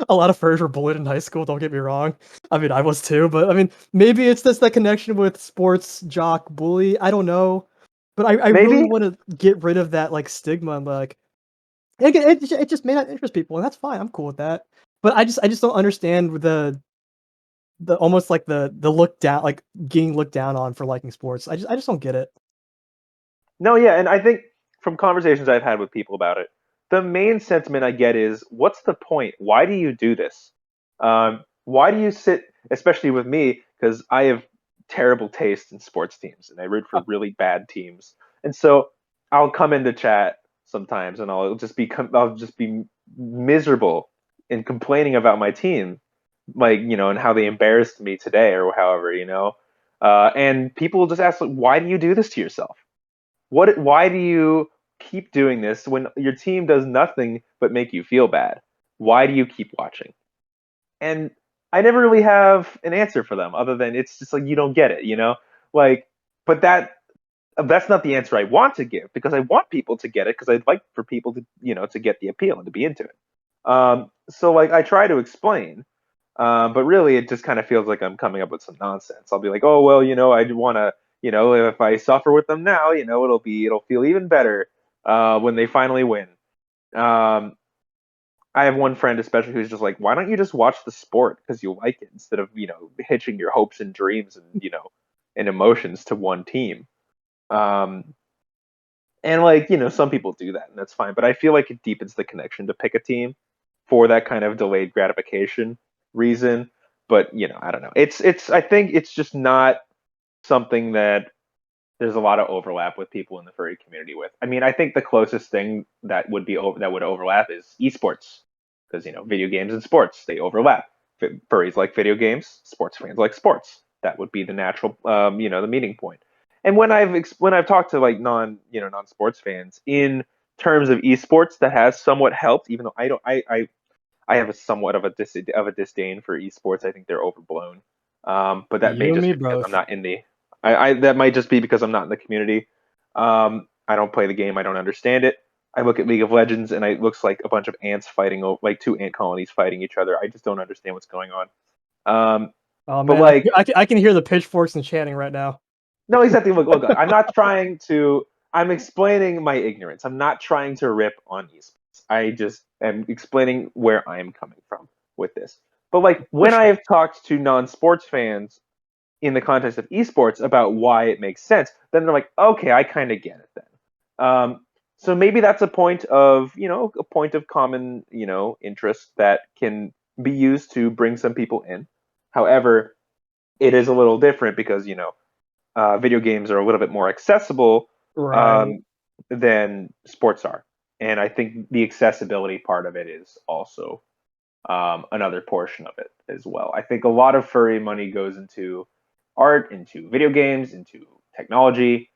a lot of furries were bullied in high school. Don't get me wrong. I mean, I was too, but I mean, maybe it's just that connection with sports jock bully. I don't know, but I really want to get rid of that like stigma. And like, it just may not interest people, and that's fine. I'm cool with that. But I just don't understand the almost like the look down, like getting looked down on for liking sports. I just don't get it. No, yeah, and I think from conversations I've had with people about it, the main sentiment I get is, what's the point? Why do you do this? Why do you sit, especially with me, because I have terrible taste in sports teams, and I root for really bad teams. And so I'll come into chat sometimes, and I'll just be miserable and complaining about my team. like, and how they embarrassed me today or however, and people just ask, like, why do you do this to yourself? Why do you keep doing this when your team does nothing but make you feel bad? Why do you keep watching? And I never really have an answer for them other than it's just like, you don't get it, like, but that's not the answer I want to give, because I want people to get it, because I'd like for people to, to get the appeal and to be into it. So like I try to explain, but really it just kind of feels like I'm coming up with some nonsense. I'll be like, oh, well, I want to, if I suffer with them now, it'll feel even better when they finally win. I have one friend especially who's just like, why don't you just watch the sport because you like it, instead of, hitching your hopes and dreams and, and emotions to one team. Um, and like, some people do that and that's fine, but I feel like it deepens the connection to pick a team for that kind of delayed gratification reason. But, I don't know. I think it's just not something that there's a lot of overlap with people in the furry community with. I mean, I think the closest thing that would overlap is esports, because video games and sports, they overlap. Furries like video games, sports fans like sports. That would be the natural, the meeting point. And when I've talked to like non sports fans in terms of esports, that has somewhat helped. Even though I have a somewhat of a disdain for esports. I think they're overblown. But that may You and just me be because both. I'm not in the. I that might just be because I'm not in the community. I don't play the game. I don't understand it. I look at League of Legends and it looks like a bunch of ants fighting, like two ant colonies fighting each other. I just don't understand what's going on. Oh But man, like, I can hear the pitchforks and chanting right now. no, exactly. Look, I'm not trying to. I'm explaining my ignorance. I'm not trying to rip on esports. I just am explaining where I'm coming from with this. But like, when I have talked to non-sports fans in the context of esports about why it makes sense, then they're like, okay, I kind of get it then. So maybe that's a point of, common, interest that can be used to bring some people in. However, it is a little different because, video games are a little bit more accessible Right. than sports are. And I think the accessibility part of it is also another portion of it as well. I think a lot of furry money goes into art, into video games, into technology,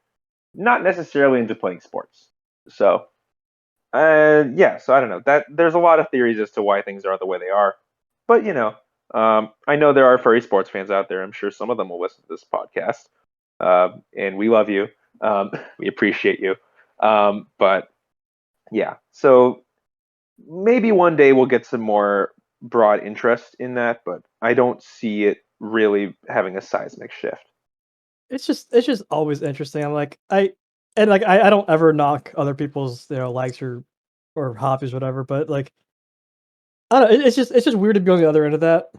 not necessarily into playing sports. So, so I don't know. That there's a lot of theories as to why things are the way they are, but I know there are furry sports fans out there. I'm sure some of them will listen to this podcast, and we love you. We appreciate you. But yeah, so maybe one day we'll get some more broad interest in that, but I don't see it really having a seismic shift. It's just always interesting. I don't ever knock other people's likes or hobbies or whatever, but like I don't know, it's just weird to be on the other end of that.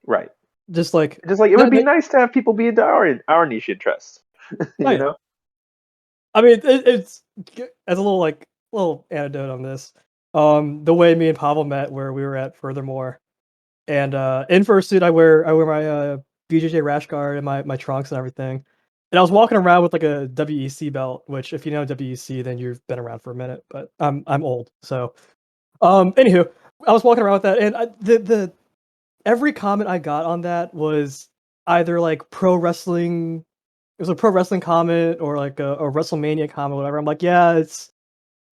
Right. Just like Just like it would that, be that- nice to have people be into our niche interest. you right. know? I mean, it's as a little anecdote on this. The way me and Pavel met, where we were at Furthermore, and in fursuit, I wear my BJJ rash guard and my trunks and everything. And I was walking around with like a WEC belt, which if you know WEC, then you've been around for a minute. But I'm old, so anywho, I was walking around with that, and the every comment I got on that was either like pro wrestling. It was a pro wrestling comment or like a WrestleMania comment, whatever. I'm like, yeah, it's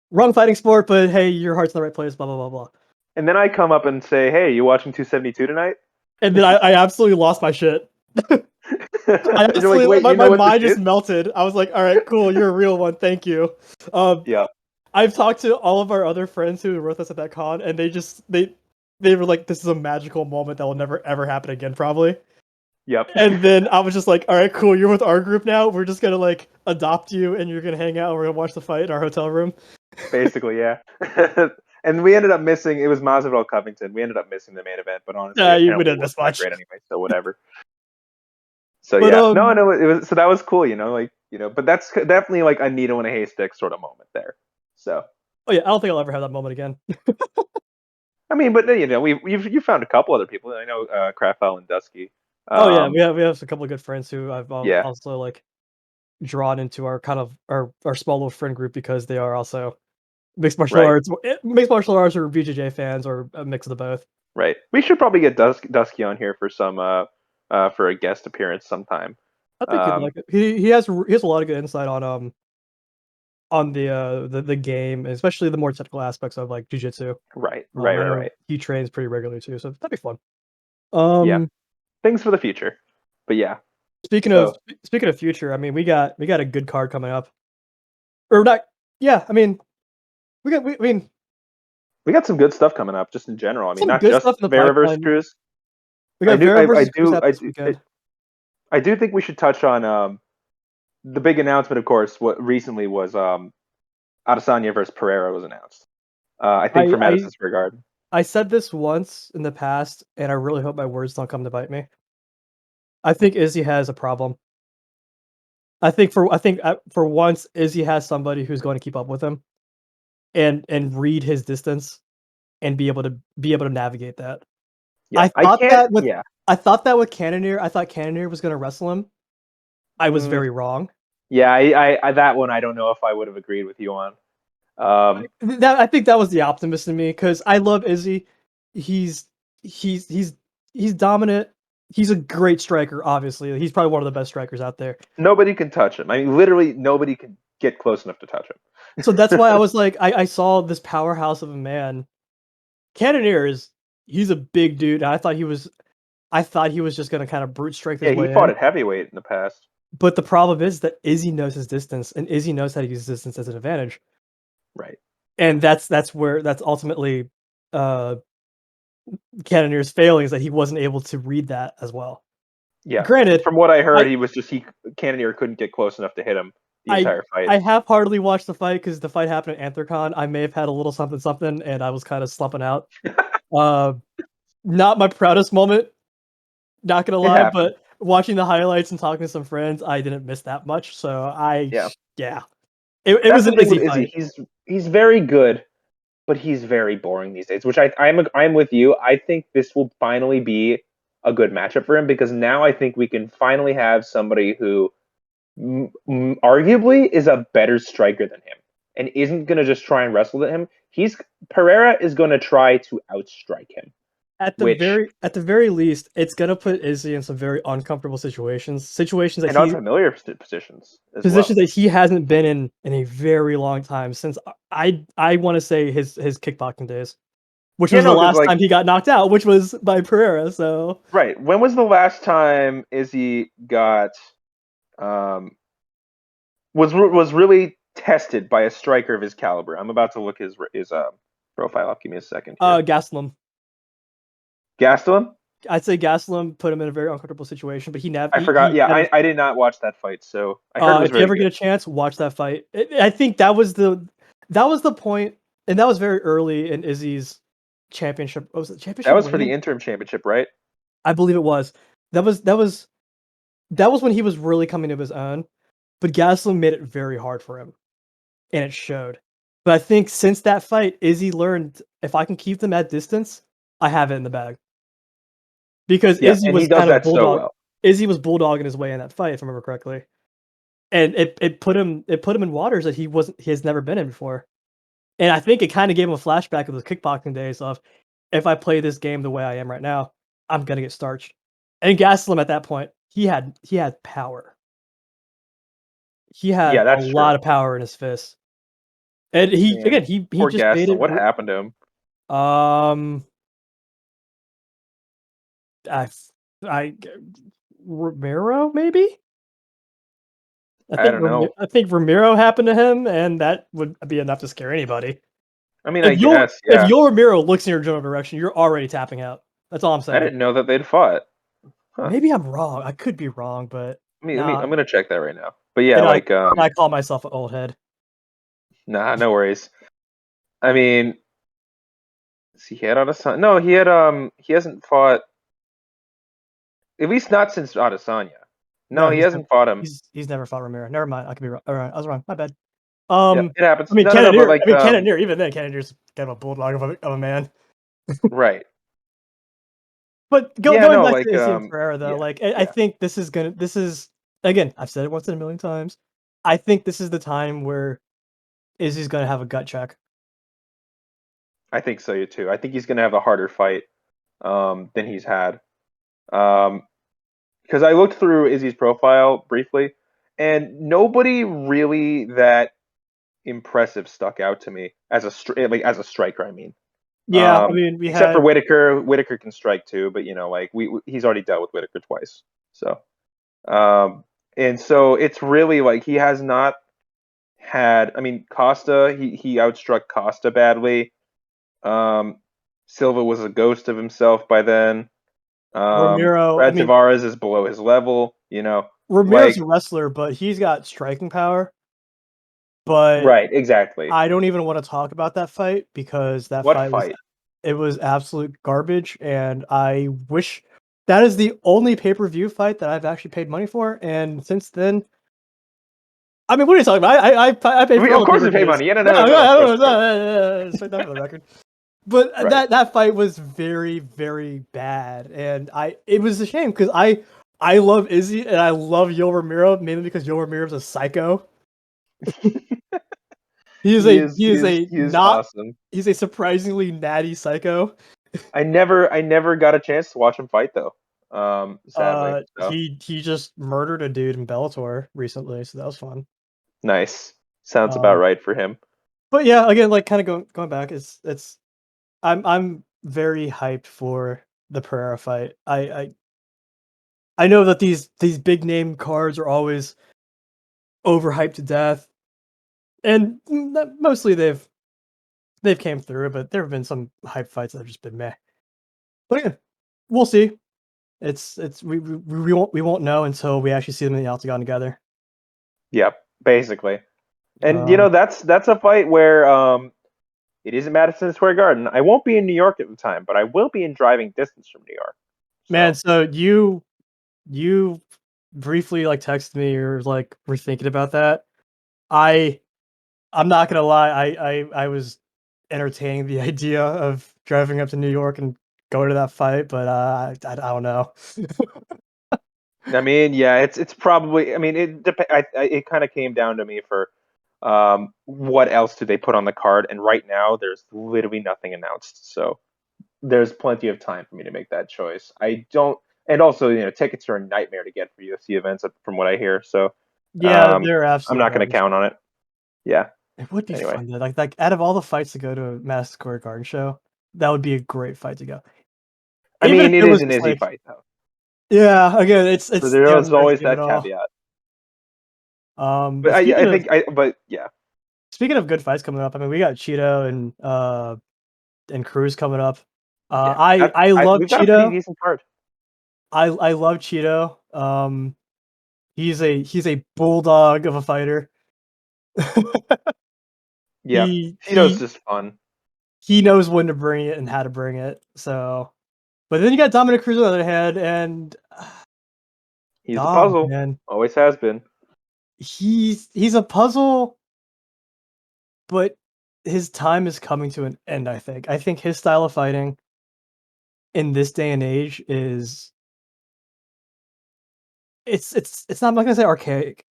wrong fighting sport, but hey, your heart's in the right place. Blah blah blah blah. And then I come up and say, "Hey, you watching 272 tonight?" And then I absolutely lost my shit. I You're like, absolutely "Wait, you know my what this mind just is?" melted. I was like, all right, cool, you're a real one, thank you. Um, Yeah. I've talked to all of our other friends who were with us at that con, and they were like, this is a magical moment that will never ever happen again, probably. Yep. And then I was just like, all right, cool, you're with our group now. We're just gonna like adopt you, and you're gonna hang out. And we're gonna watch the fight in our hotel room. Basically, yeah. And we ended up missing. It was Masvidal Covington. We ended up missing the main event, but honestly, Yeah, we apparently didn't it miss wasn't that much. great anyway. So whatever. So But yeah, no, it was. So that was cool, like But that's definitely like a needle in a haystack sort of moment there. So oh yeah, I don't think I'll ever have that moment again. I mean, but you found a couple other people. I know Kraftfell and Dusky. Oh yeah, we have a couple of good friends who I've Yeah. also like drawn into our kind of our small little friend group because they are also mixed martial Right. arts, mixed martial arts or BJJ fans or a mix of the both. Right. We should probably get Dusky on here for some for a guest appearance sometime. I think he'd like it. He has a lot of good insight on the game, especially the more technical aspects of like jujitsu. Right. I Right. know Right. he trains pretty regularly too, so that'd be fun. Yeah. Things for the future. But yeah. Speaking So of future, I mean, we got a good card coming up, or not? Yeah, I mean, I mean, we got some good stuff coming up, just in general. I mean, some not good just stuff in the Vera versus pipeline. Cruz. We got Vera versus Cruz I this do weekend. I do think we should touch on the big announcement, of course. What recently was Adesanya versus Pereira was announced. I think for Madison Square Garden. I said this once in the past, and I really hope my words don't come to bite me. I think Izzy has a problem. I think for once, Izzy has somebody who's going to keep up with him, and read his distance, and be able to navigate that. Yeah, I thought that with Cannonier. I thought Cannonier was going to wrestle him. I was very wrong. Yeah, I that one I don't know if I would have agreed with you on. I think that was the optimist in me because I love Izzy. He's dominant. He's a great striker. Obviously, he's probably one of the best strikers out there. Nobody can touch him. I mean, literally nobody can get close enough to touch him. So that's why I was like, I saw this powerhouse of a man. Cannonier he's a big dude. And I thought he was just gonna kind of brute strike his way he fought in. at heavyweight in the past. But the problem is that Izzy knows his distance, and Izzy knows how to use distance as an advantage. Right. And that's ultimately Cannonier's failing, is that he wasn't able to read that as well. Yeah. Granted, from what I heard, Cannonier couldn't get close enough to hit him the entire fight. I half-heartedly watched the fight because the fight happened at Anthrocon. I may have had a little something, and I was kind of slumping out. Not my proudest moment, not gonna lie, but watching the highlights and talking to some friends, I didn't miss that much. So it was an easy fight. He's very good, but he's very boring these days. Which I'm with you. I think this will finally be a good matchup for him because now I think we can finally have somebody who arguably is a better striker than him and isn't going to just try and wrestle at him. Pereira is going to try to outstrike him. At the very least, it's gonna put Izzy in some very uncomfortable situations that unfamiliar positions that he hasn't been in a very long time, since I want to say his kickboxing days, which was the last time he got knocked out, which was by Pereira. So right, when was the last time Izzy got was really tested by a striker of his caliber? I'm about to look his profile up. Give me a second. Gastelum. Gastelum? I'd say Gastelum put him in a very uncomfortable situation, but I forgot. I did not watch that fight, so I heard it was if you ever get a chance, watch that fight. I think that was the point, and that was very early in Izzy's championship. Was it championship? That was for the interim championship, right? I believe it was. That was when he was really coming to his own. But Gastelum made it very hard for him, and it showed. But I think since that fight, Izzy learned, if I can keep them at distance, I have it in the bag. Because Izzy was kind of Izzy was bulldogging his way in that fight, if I remember correctly, and it put him in waters that he has never been in before. And I think it kind of gave him a flashback of those kickboxing days of, if I play this game the way I am right now, I'm gonna get starched. And Gastelum at that point, he had power. He had a lot of power in his fists, and he just Gastelum. made it. What happened to him? Romero, maybe? I don't know. I think Romero happened to him, and that would be enough to scare anybody. I mean, I guess, yeah. If your Romero looks in your general direction, you're already tapping out. That's all I'm saying. I didn't know that they'd fought. Huh. Maybe I'm wrong. I could be wrong, but I'm going to check that right now. But yeah, I call myself an old head. Nah, no worries. I mean, he had Adesanya. No, he hasn't fought. At least not since Adesanya. No, he hasn't fought him. He's never fought Romero. Never mind. I could be wrong. All right, I was wrong. My bad. Yeah, it happens. I mean, Cannonier. Even then, Cannonier's kind of a bulldog of a man. Right. But going back to Izzy and Pereira, though, I think this is again, I've said it once in a million times. I think this is the time where Izzy's gonna have a gut check. I think so too. I think he's gonna have a harder fight. than he's had. Because I looked through Izzy's profile briefly, and nobody really that impressive stuck out to me as as a striker. I mean, Yeah, I mean, we except for had Whitaker. Whitaker can strike too, but like he's already dealt with Whitaker twice. So, and so it's really like he has not had. I mean, Costa he outstruck Costa badly. Silva was a ghost of himself by then. Ramiro. I Brad mean, Tavares is below his level. Ramiro's Like a wrestler, but he's got striking power. But right, exactly. I don't even want to talk about that fight because that What fight fight? was absolute garbage, and I wish that is the only pay-per-view fight that I've actually paid money for. And since then, I mean, what are you talking about? I paid for all Of the course we pay pay-per-views. money. Yeah, no, No, no, no, no. Of course. straight down for the record. But Right. that fight was very, very bad, and it was a shame because I love Izzy and I love Yo Ramiro mainly because Yo Ramiro's a psycho. He is Not awesome. he's a surprisingly natty psycho. I never got a chance to watch him fight though. Sadly. So He just murdered a dude in Bellator recently, so that was fun. nice. Sounds about Um, right for him. but yeah, again, like kind of going back, it's I'm very hyped for the Pereira fight. I know that these big name cards are always overhyped to death, and mostly they've came through, but there have been some hype fights that have just been meh. But yeah, we'll see. It's we won't know until we actually see them in the octagon together. Yep, basically. And Um, that's a fight where it is in Madison Square Garden. I won't be in New York at the time, but I will be in driving distance from New York. man, So so you briefly like texted me or like were thinking about that. I I'm not gonna lie, I was entertaining the idea of driving up to New York and going to that fight, but I don't know. I mean, yeah, it's probably. I mean, it kind of came down to me for what else did they put on the card, and right now there's literally nothing announced, so there's plenty of time for me to make that choice. I don't, and also tickets are a nightmare to get for UFC events, from what I hear. So Yeah, they're I'm absolute not going to garbage. count on it. Yeah. It would be Anyway, fun though. Like out of all the fights to go to a Madison Square Garden show, that would be a great fight to go. I Even if mean, it it is was an just Izzy like, fight though, yeah, again, so it's the there's always uncertainty of it that all. caveat. But But I think but yeah, speaking of good fights coming up, I mean, we got Cheeto and Cruz coming up. yeah. I love We've got a pretty Cheeto. decent card. I love Cheeto. He's a bulldog of a fighter. Yeah, he Tito's he just fun. he knows when to bring it and how to bring it. So, but then you got Dominick Cruz on the other hand, and He's a Dom, puzzle. man, Always has been. he's a puzzle, but his time is coming to an end. I think his style of fighting in this day and age is it's not. I'm not gonna say archaic,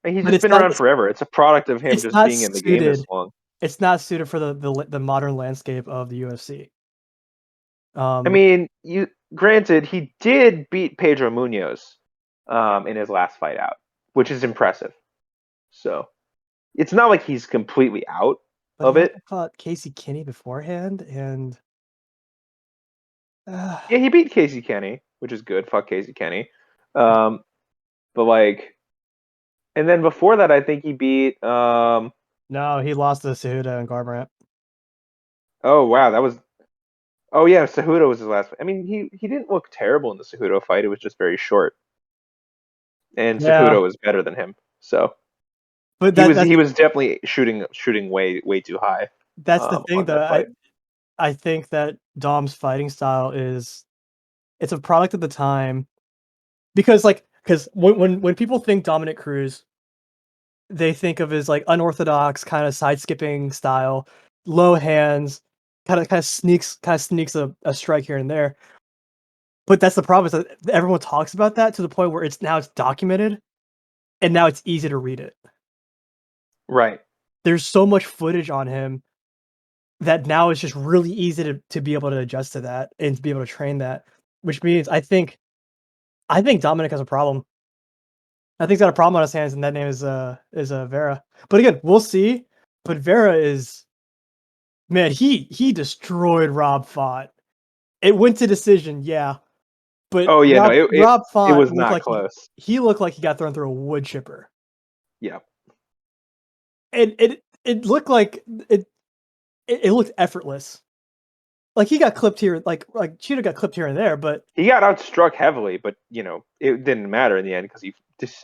And he's but just been around forever. It's a product of him it's just not being in the game this suited. long. It's not suited for the modern landscape of the UFC. I mean, you granted he did beat Pedro Munoz in his last fight out, which is impressive. So it's not like he's completely out but he of also it. fought Casey Kinney beforehand, and Yeah, he beat Casey Kenny, which is good. Fuck Casey Kenny. Um, but like, and then before that, I think he beat. no, he lost to Cejudo and Garbrandt. Oh wow, that was. Oh yeah, Cejudo was his last. I mean, he didn't look terrible in the Cejudo fight. It was just very short, and Yeah, Cejudo was better than him. So but he was definitely shooting way too high that's the thing on though. that fight. I think that Dom's fighting style is it's a product of the time because when people think Dominic Cruz, they think of his like unorthodox kind of side skipping style, low hands, kind of sneaks a strike here and there. But that's the problem is that everyone talks about that to the point where it's documented and now it's easy to read it. Right. There's so much footage on him that now it's just really easy to be able to adjust to that and to be able to train that, which means I think Dominic has a problem. I think he's got a problem on his hands, and that name is Vera. But again, we'll see. But Vera is, man, he destroyed Rob Font. It went to decision, yeah. But Oh yeah, no, Rob it Font was looked not like close. he looked like he got thrown through a wood chipper. Yeah, And it looked like it looked effortless. Like he got clipped here, like Cheetah got clipped here and there, but he got outstruck heavily, but it didn't matter in the end because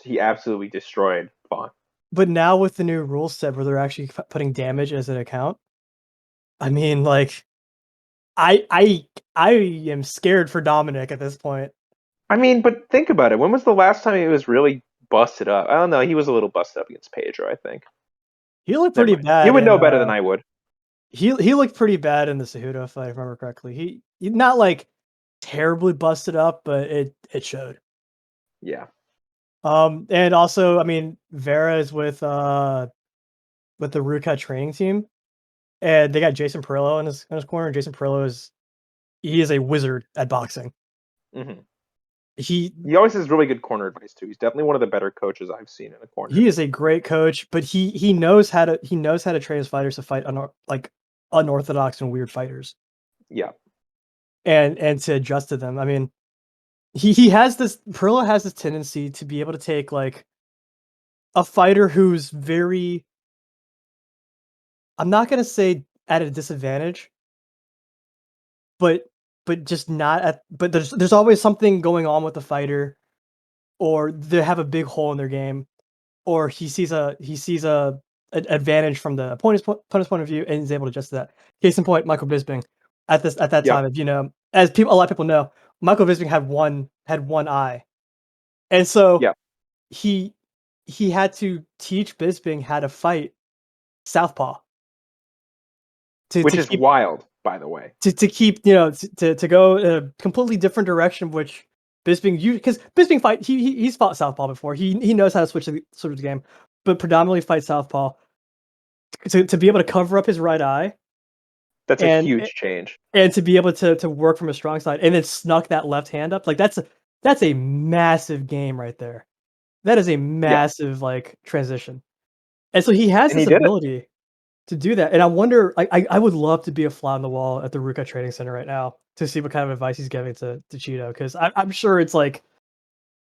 he absolutely destroyed Vaughn. but now with the new rule set where they're actually putting damage as an account, I mean, like, I am scared for Dominic at this point. I mean, but think about it. When was the last time he was really busted up? I don't know. He was a little busted up against Pedro, I think. He looked Never pretty mind. bad. You would know better than I would. He looked pretty bad in the Cejudo, if I remember correctly. He not like terribly busted up, but it showed. Yeah. And also, I mean, Vera is with the Ruka training team, and they got Jason Perillo in his corner. Jason Perillo is a wizard at boxing. Mm-hmm. He always has really good corner advice too. He's definitely one of the better coaches I've seen in a corner. He is a great coach, but he knows how to train his fighters to fight unorthodox and weird fighters. Yeah. And to adjust to them. I mean, Perillo has this tendency to be able to take like a fighter who's very, I'm not gonna say at a disadvantage, but just not at, but there's always something going on with the fighter, or they have a big hole in their game, or he sees a an advantage from the opponent's point of view and is able to adjust to that. Case in point, Michael Bisping. At that Yep. time, if you know, as a lot of people know, Michael Bisping had one eye, and so Yep. he had to teach Bisping how to fight southpaw Which to is keep wild, by the way. to keep, you know, to go in a completely different direction, which Bisping, because Bisping he's fought southpaw before. He knows how to switch the game, but predominantly fight southpaw. To be able to cover up his right eye, That's a and huge change. and to be able to work from a strong side, and then snuck that left hand up, like that's a massive game right there. That is a massive like transition, and so he has And this he did it. ability to do that. And I wonder, I would love to be a fly on the wall at the Ruka Training Center right now to see what kind of advice he's giving to Cheeto, because I'm sure it's like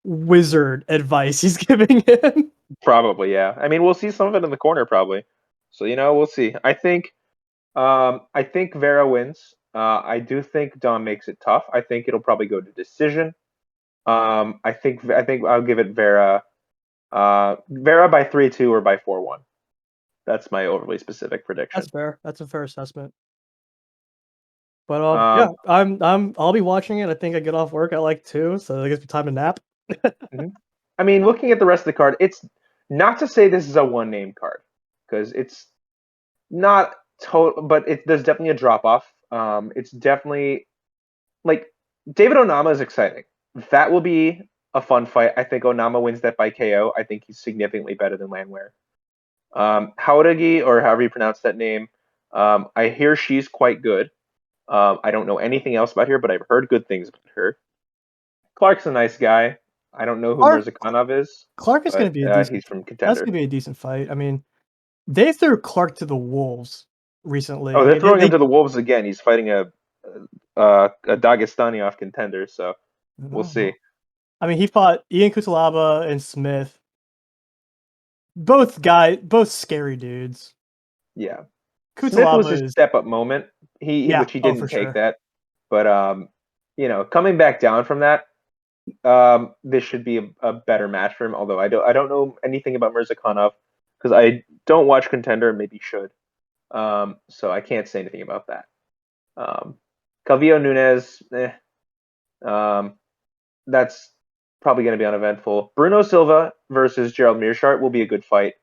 wizard advice he's giving him. Probably, yeah. I mean, we'll see some of it in the corner, probably. So we'll see. I think Vera wins. I do think Dom makes it tough. I think it'll probably go to decision. I think I'll give it Vera. Vera by 3-2 or by 4-1. That's my overly specific prediction. That's fair. That's a fair assessment. But yeah, I'll be watching it. I think I get off work at like 2, so it gives me time to nap. I mean, looking at the rest of the card, it's not to say this is a one name card, because it's not total, but there's definitely a drop off. It's definitely like David Onama is exciting. That will be a fun fight. I think Onama wins that by KO. I think he's significantly better than Landwehr. Hauragi, or however you pronounce that name, I hear she's quite good. I don't know anything else about her, but I've heard good things about her. Clark's a nice guy. I don't know who Mirzakhanov is. Clark is going to be a decent. He's from That's Contender. going to be a decent fight. I mean, they threw Clark to the wolves recently. Oh, they're throwing him to the wolves again. He's fighting a Dagestani off Contender, so we'll see. I mean, he fought Ian Kutalaba and Smith. Both scary dudes. Yeah. Kutalaba Smith was his step up moment. Which he didn't take sure. that. But coming back down from that, this should be a better match for him. Although I don't know anything about Mirzakhanov because I don't watch Contender and maybe should. So I can't say anything about that. Calvillo Nunes, that's probably going to be uneventful. Bruno Silva versus Gerald Meerschaert will be a good fight.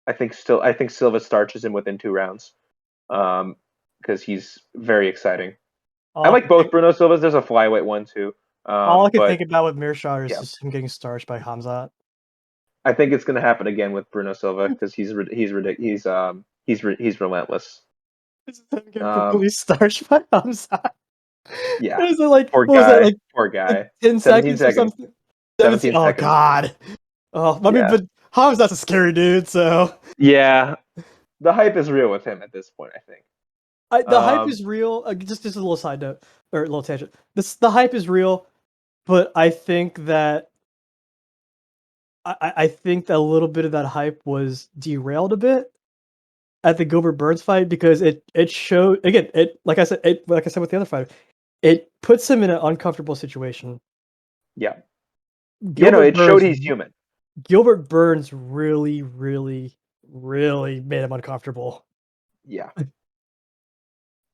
I think Silva starches him within 2 rounds, because he's very exciting. I like both Bruno Silvas. There's a flyweight one too. All I can think about with Meerschaert is just him getting starched by Hamzat. I think it's going to happen again with Bruno Silva because he's relentless. This is him getting Um, completely starched by Hamza. yeah, What is it like? poor What was that guy, like? poor Like guy. 10 17 seconds or seconds. something? 17. 17 Oh seconds. God. Oh, I mean, Yeah. but Hamza's a scary dude, so Yeah. The hype is real with him at this point, I think. the hype is real. Just a little side note or a little tangent. The hype is real, but I think that I think that a little bit of that hype was derailed a bit at the Gilbert Burns fight because it showed again it like I said with the other fighter, it puts him in an uncomfortable situation. Yeah. Gilbert It showed Burns he's human. Gilbert Burns really, really, really made him uncomfortable. Yeah.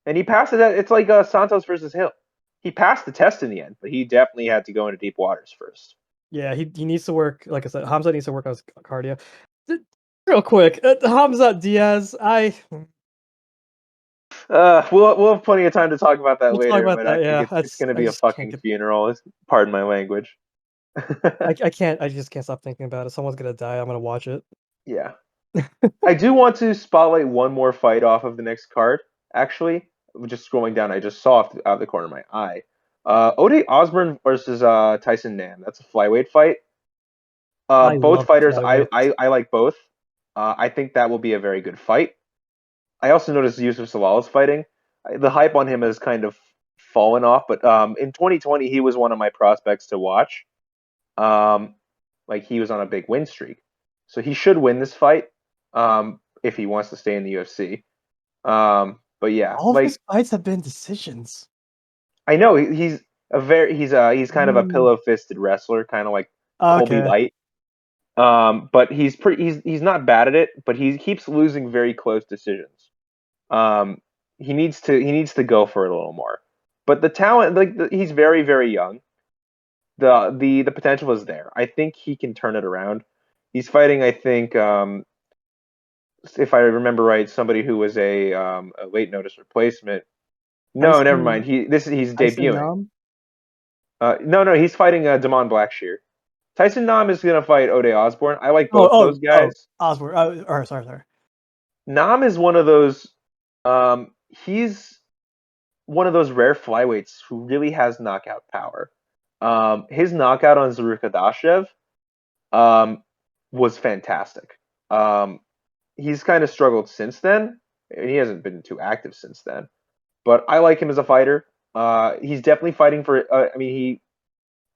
And he passed it. It's like Santos versus Hill. He passed the test in the end, but he definitely had to go into deep waters first. Yeah, he needs to work. Like I said, Hamza needs to work on his cardio. Real quick, Hamza Diaz. We'll have plenty of time to talk about that We'll talk later, about but I that. think Yeah, it's going to I be a just can't fucking get. funeral. Pardon my language. I can't. I just can't stop thinking about it. Someone's gonna die. I'm gonna watch it. Yeah. I do want to spotlight one more fight off of the next card. Actually, just scrolling down, I just saw out of the corner of my eye. Ode Osborne versus Tyson Nam. That's a flyweight fight. I Both love fighters, flyweight. I like both. I think that will be a very good fight. I also noticed Yusuf Salal is fighting. The hype on him has kind of fallen off, but in 2020 he was one of my prospects to watch. Like he was on a big win streak, so he should win this fight if he wants to stay in the UFC. But yeah, All of his like fights have been decisions. I know he's kind of a Mm, pillow fisted wrestler, kind of like Colby okay. Light. But he's not bad at it, but he keeps losing very close decisions. Um, he needs to go for it a little more. But the talent, he's very very young. The potential is there. I think he can turn it around. He's fighting, I think, if I remember right, somebody who was a late notice replacement. No, never mind. Tyson He's Tyson debuting. Nam. No, he's fighting Damon Blackshear. Tyson Nam is gonna fight Ode Osborne. I like both those Oh, guys. Osborne. Sorry. Nam is one of those. He's one of those rare flyweights who really has knockout power. His knockout on Zaruk Adashev um, was fantastic. He's kind of struggled since then. He hasn't been too active since then, but I like him as a fighter. He's definitely fighting for. I mean,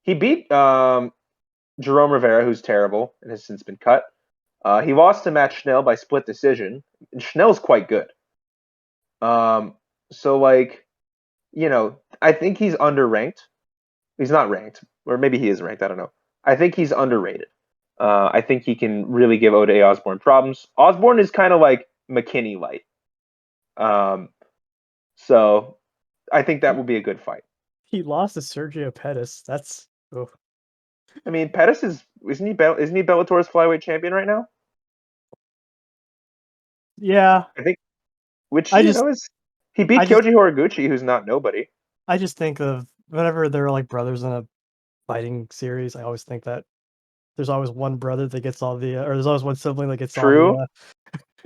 he beat Jerome Rivera, who's terrible and has since been cut. He lost to Matt Schnell by split decision. And Schnell's quite good. So like, I think he's underranked. He's not ranked, or maybe he is ranked. I don't know. I think he's underrated. I think he can really give Ode Osborne problems. Osborne is kind of like McKinney light. Um, so I think that will be a good fight. He lost to Sergio Pettis. That's I mean, Pettis isn't he Bellator's flyweight champion right now? yeah. I think, which I just is he beat I just Kyoji Horiguchi, who's not nobody. I just think of whenever they're like brothers in a fighting series, I always think that there's always one brother that gets all the or there's always one sibling that gets all the True,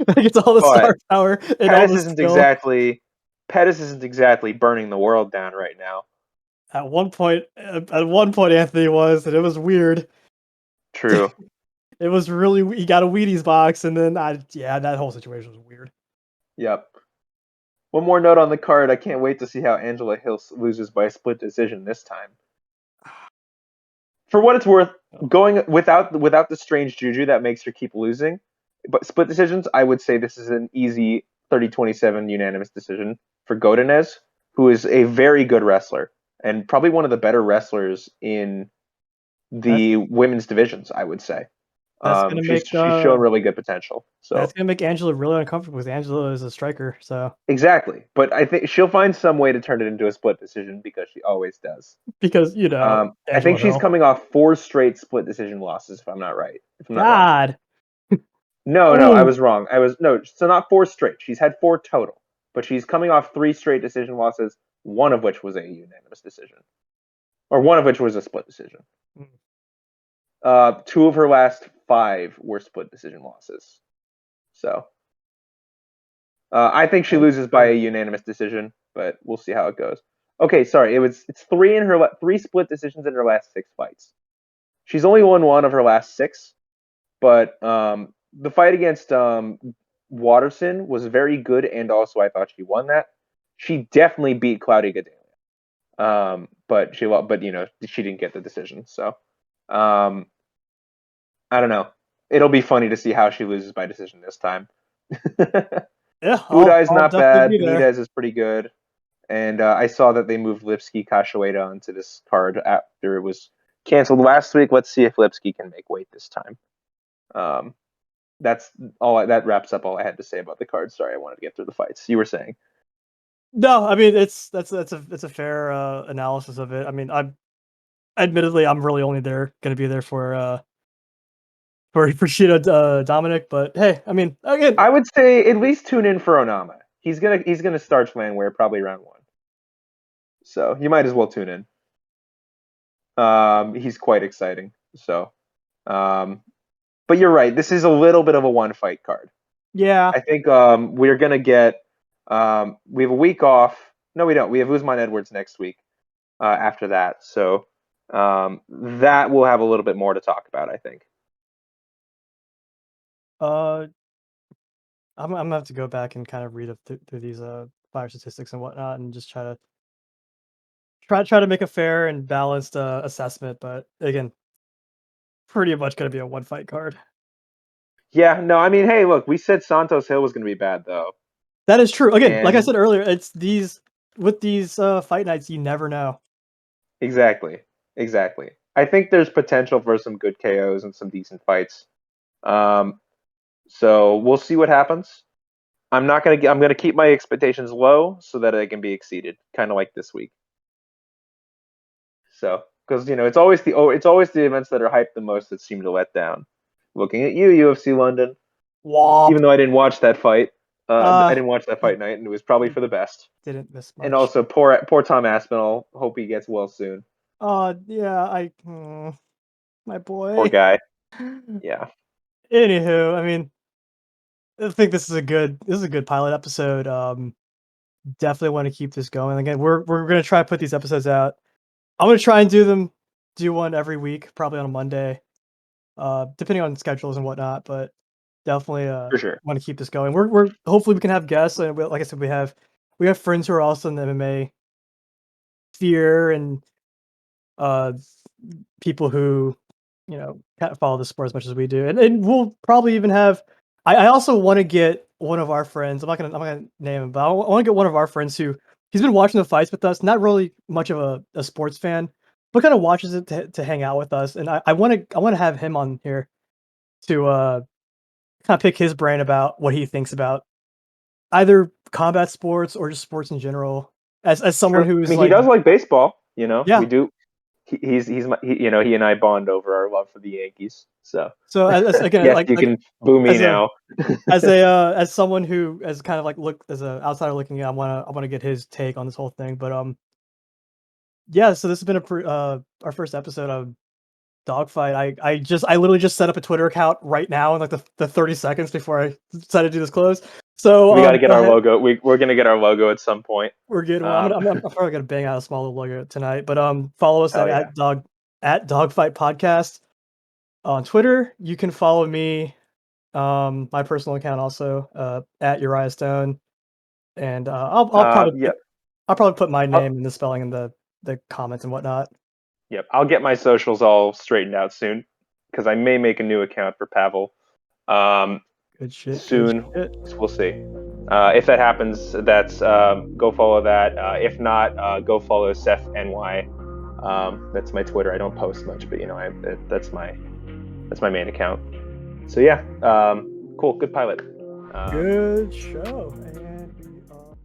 that gets all the but star power and all Pettis the isn't skill. exactly Pettis isn't exactly burning the world down right now. At one point, Anthony was, and it was weird. True. It was really he got a Wheaties box, and then that whole situation was weird. Yep. One more note on the card. I can't wait to see how Angela Hill loses by a split decision this time. For what it's worth, going without the strange juju that makes her keep losing, but split decisions, I would say this is an easy 30-27 unanimous decision for Godinez, who is a very good wrestler and probably one of the better wrestlers in That's the women's divisions, I would say. that's gonna She's make she's shown really good potential. that's So gonna make Angela really uncomfortable because Angela is a striker. So exactly, but I think she'll find some way to turn it into a split decision because she always does. because I think Angela she's Hill. coming off 4 straight split decision losses, if I'm not right. If I'm not wrong. God. No, I Oh, was wrong. So not 4 straight. She's had 4 total, but she's coming off 3 straight decision losses, one of which was a unanimous decision, or one of which was a split decision. 2 of her last 5 were split decision losses. So I think she loses by a unanimous decision, but we'll see how it goes. Okay, sorry. It's three split decisions in her last 6 fights. She's only won 1 of her last 6, but the fight against Watterson was very good, and also I thought she won that. She definitely beat Claudia Gadelha, but she didn't get the decision. So I don't know. It'll be funny to see how she loses by decision this time. Yeah, Budai's I'll not definitely bad. be there. Benitez is pretty good. And I saw that they moved Lipski Cachoeira onto this card after it was canceled last week. Let's see if Lipski can make weight this time. That's all. That wraps up all I had to say about the card. Sorry, I wanted to get through the fights. You were saying? No, I mean that's a fair analysis of it. I mean, I'm really only going to be there for Shida Dominick, but hey, I mean, again, I would say at least tune in for Onama. He's gonna start Flanware probably round 1, so you might as well tune in. He's quite exciting. So, but you're right. This is a little bit of a 1-fight card. yeah. I think we're gonna get. We have a week off. No, we don't. We have Usman Edwards next week. After that, so that we'll have a little bit more to talk about. I think. I'm gonna have to go back and kind of read up through these fire statistics and whatnot, and just try to make a fair and balanced assessment. But again, pretty much gonna be a 1-fight card. Yeah, no, I mean, hey, look, we said Santos Hill was going to be bad, though. That is true. Again, like I And- said earlier, it's these fight nights, you never know. Exactly. I think there's potential for some good KOs and some decent fights. So we'll see what happens. I'm gonna keep my expectations low so that they can be exceeded, kind of like this week. So, because it's always the events that are hyped the most that seem to let down. Looking at you, UFC London. Womp. Even though I didn't watch that fight, I didn't watch that fight night, and it was probably for the best. Didn't miss much. And also, poor Tom Aspinall. Hope he gets well soon. Yeah, my boy. Poor guy. Yeah. Anywho, I mean, I think this is a good pilot episode. Definitely want to keep this going. Again, we're gonna try to put these episodes out. I'm gonna try and do one every week, probably on a Monday, depending on schedules and whatnot. But definitely, For sure. want to keep this going. We're hopefully we can have guests, and like I said, we have friends who are also in the MMA sphere, and people who kind of follow the sport as much as we do, and we'll probably even have. I also want to get one of our friends. I'm not gonna name him, but I want to get one of our friends who he's been watching the fights with us. Not really much of a sports fan, but kind of watches it to hang out with us. And I want to have him on here to kind of pick his brain about what he thinks about either combat sports or just sports in general. As someone who's he does like baseball. Yeah. We do. He and I bond over our love for the Yankees. So again, yes, you can boo me now. as someone who as kind of like look as an outsider looking in, I want to get his take on this whole thing. But yeah, so this has been our first episode of Dogfight. I literally just set up a Twitter account right now in like the 30 seconds before I decided to do this close. So we got to get our logo. We're gonna get our logo at some point. We're good. Well, I'm probably gonna bang out a small little logo tonight. But follow us at Dogfight Podcast on Twitter. You can follow me, my personal account also at Urijah Stone, and I'll probably put my name and the spelling in the comments and whatnot. Yep, I'll get my socials all straightened out soon because I may make a new account for Pavel. Good shit. Soon. Good shit. We'll see. If that happens, that's go follow that. If not, go follow Seth NY. That's my Twitter. I don't post much, but that's my main account. So yeah, cool. Good pilot. Good show. And we are.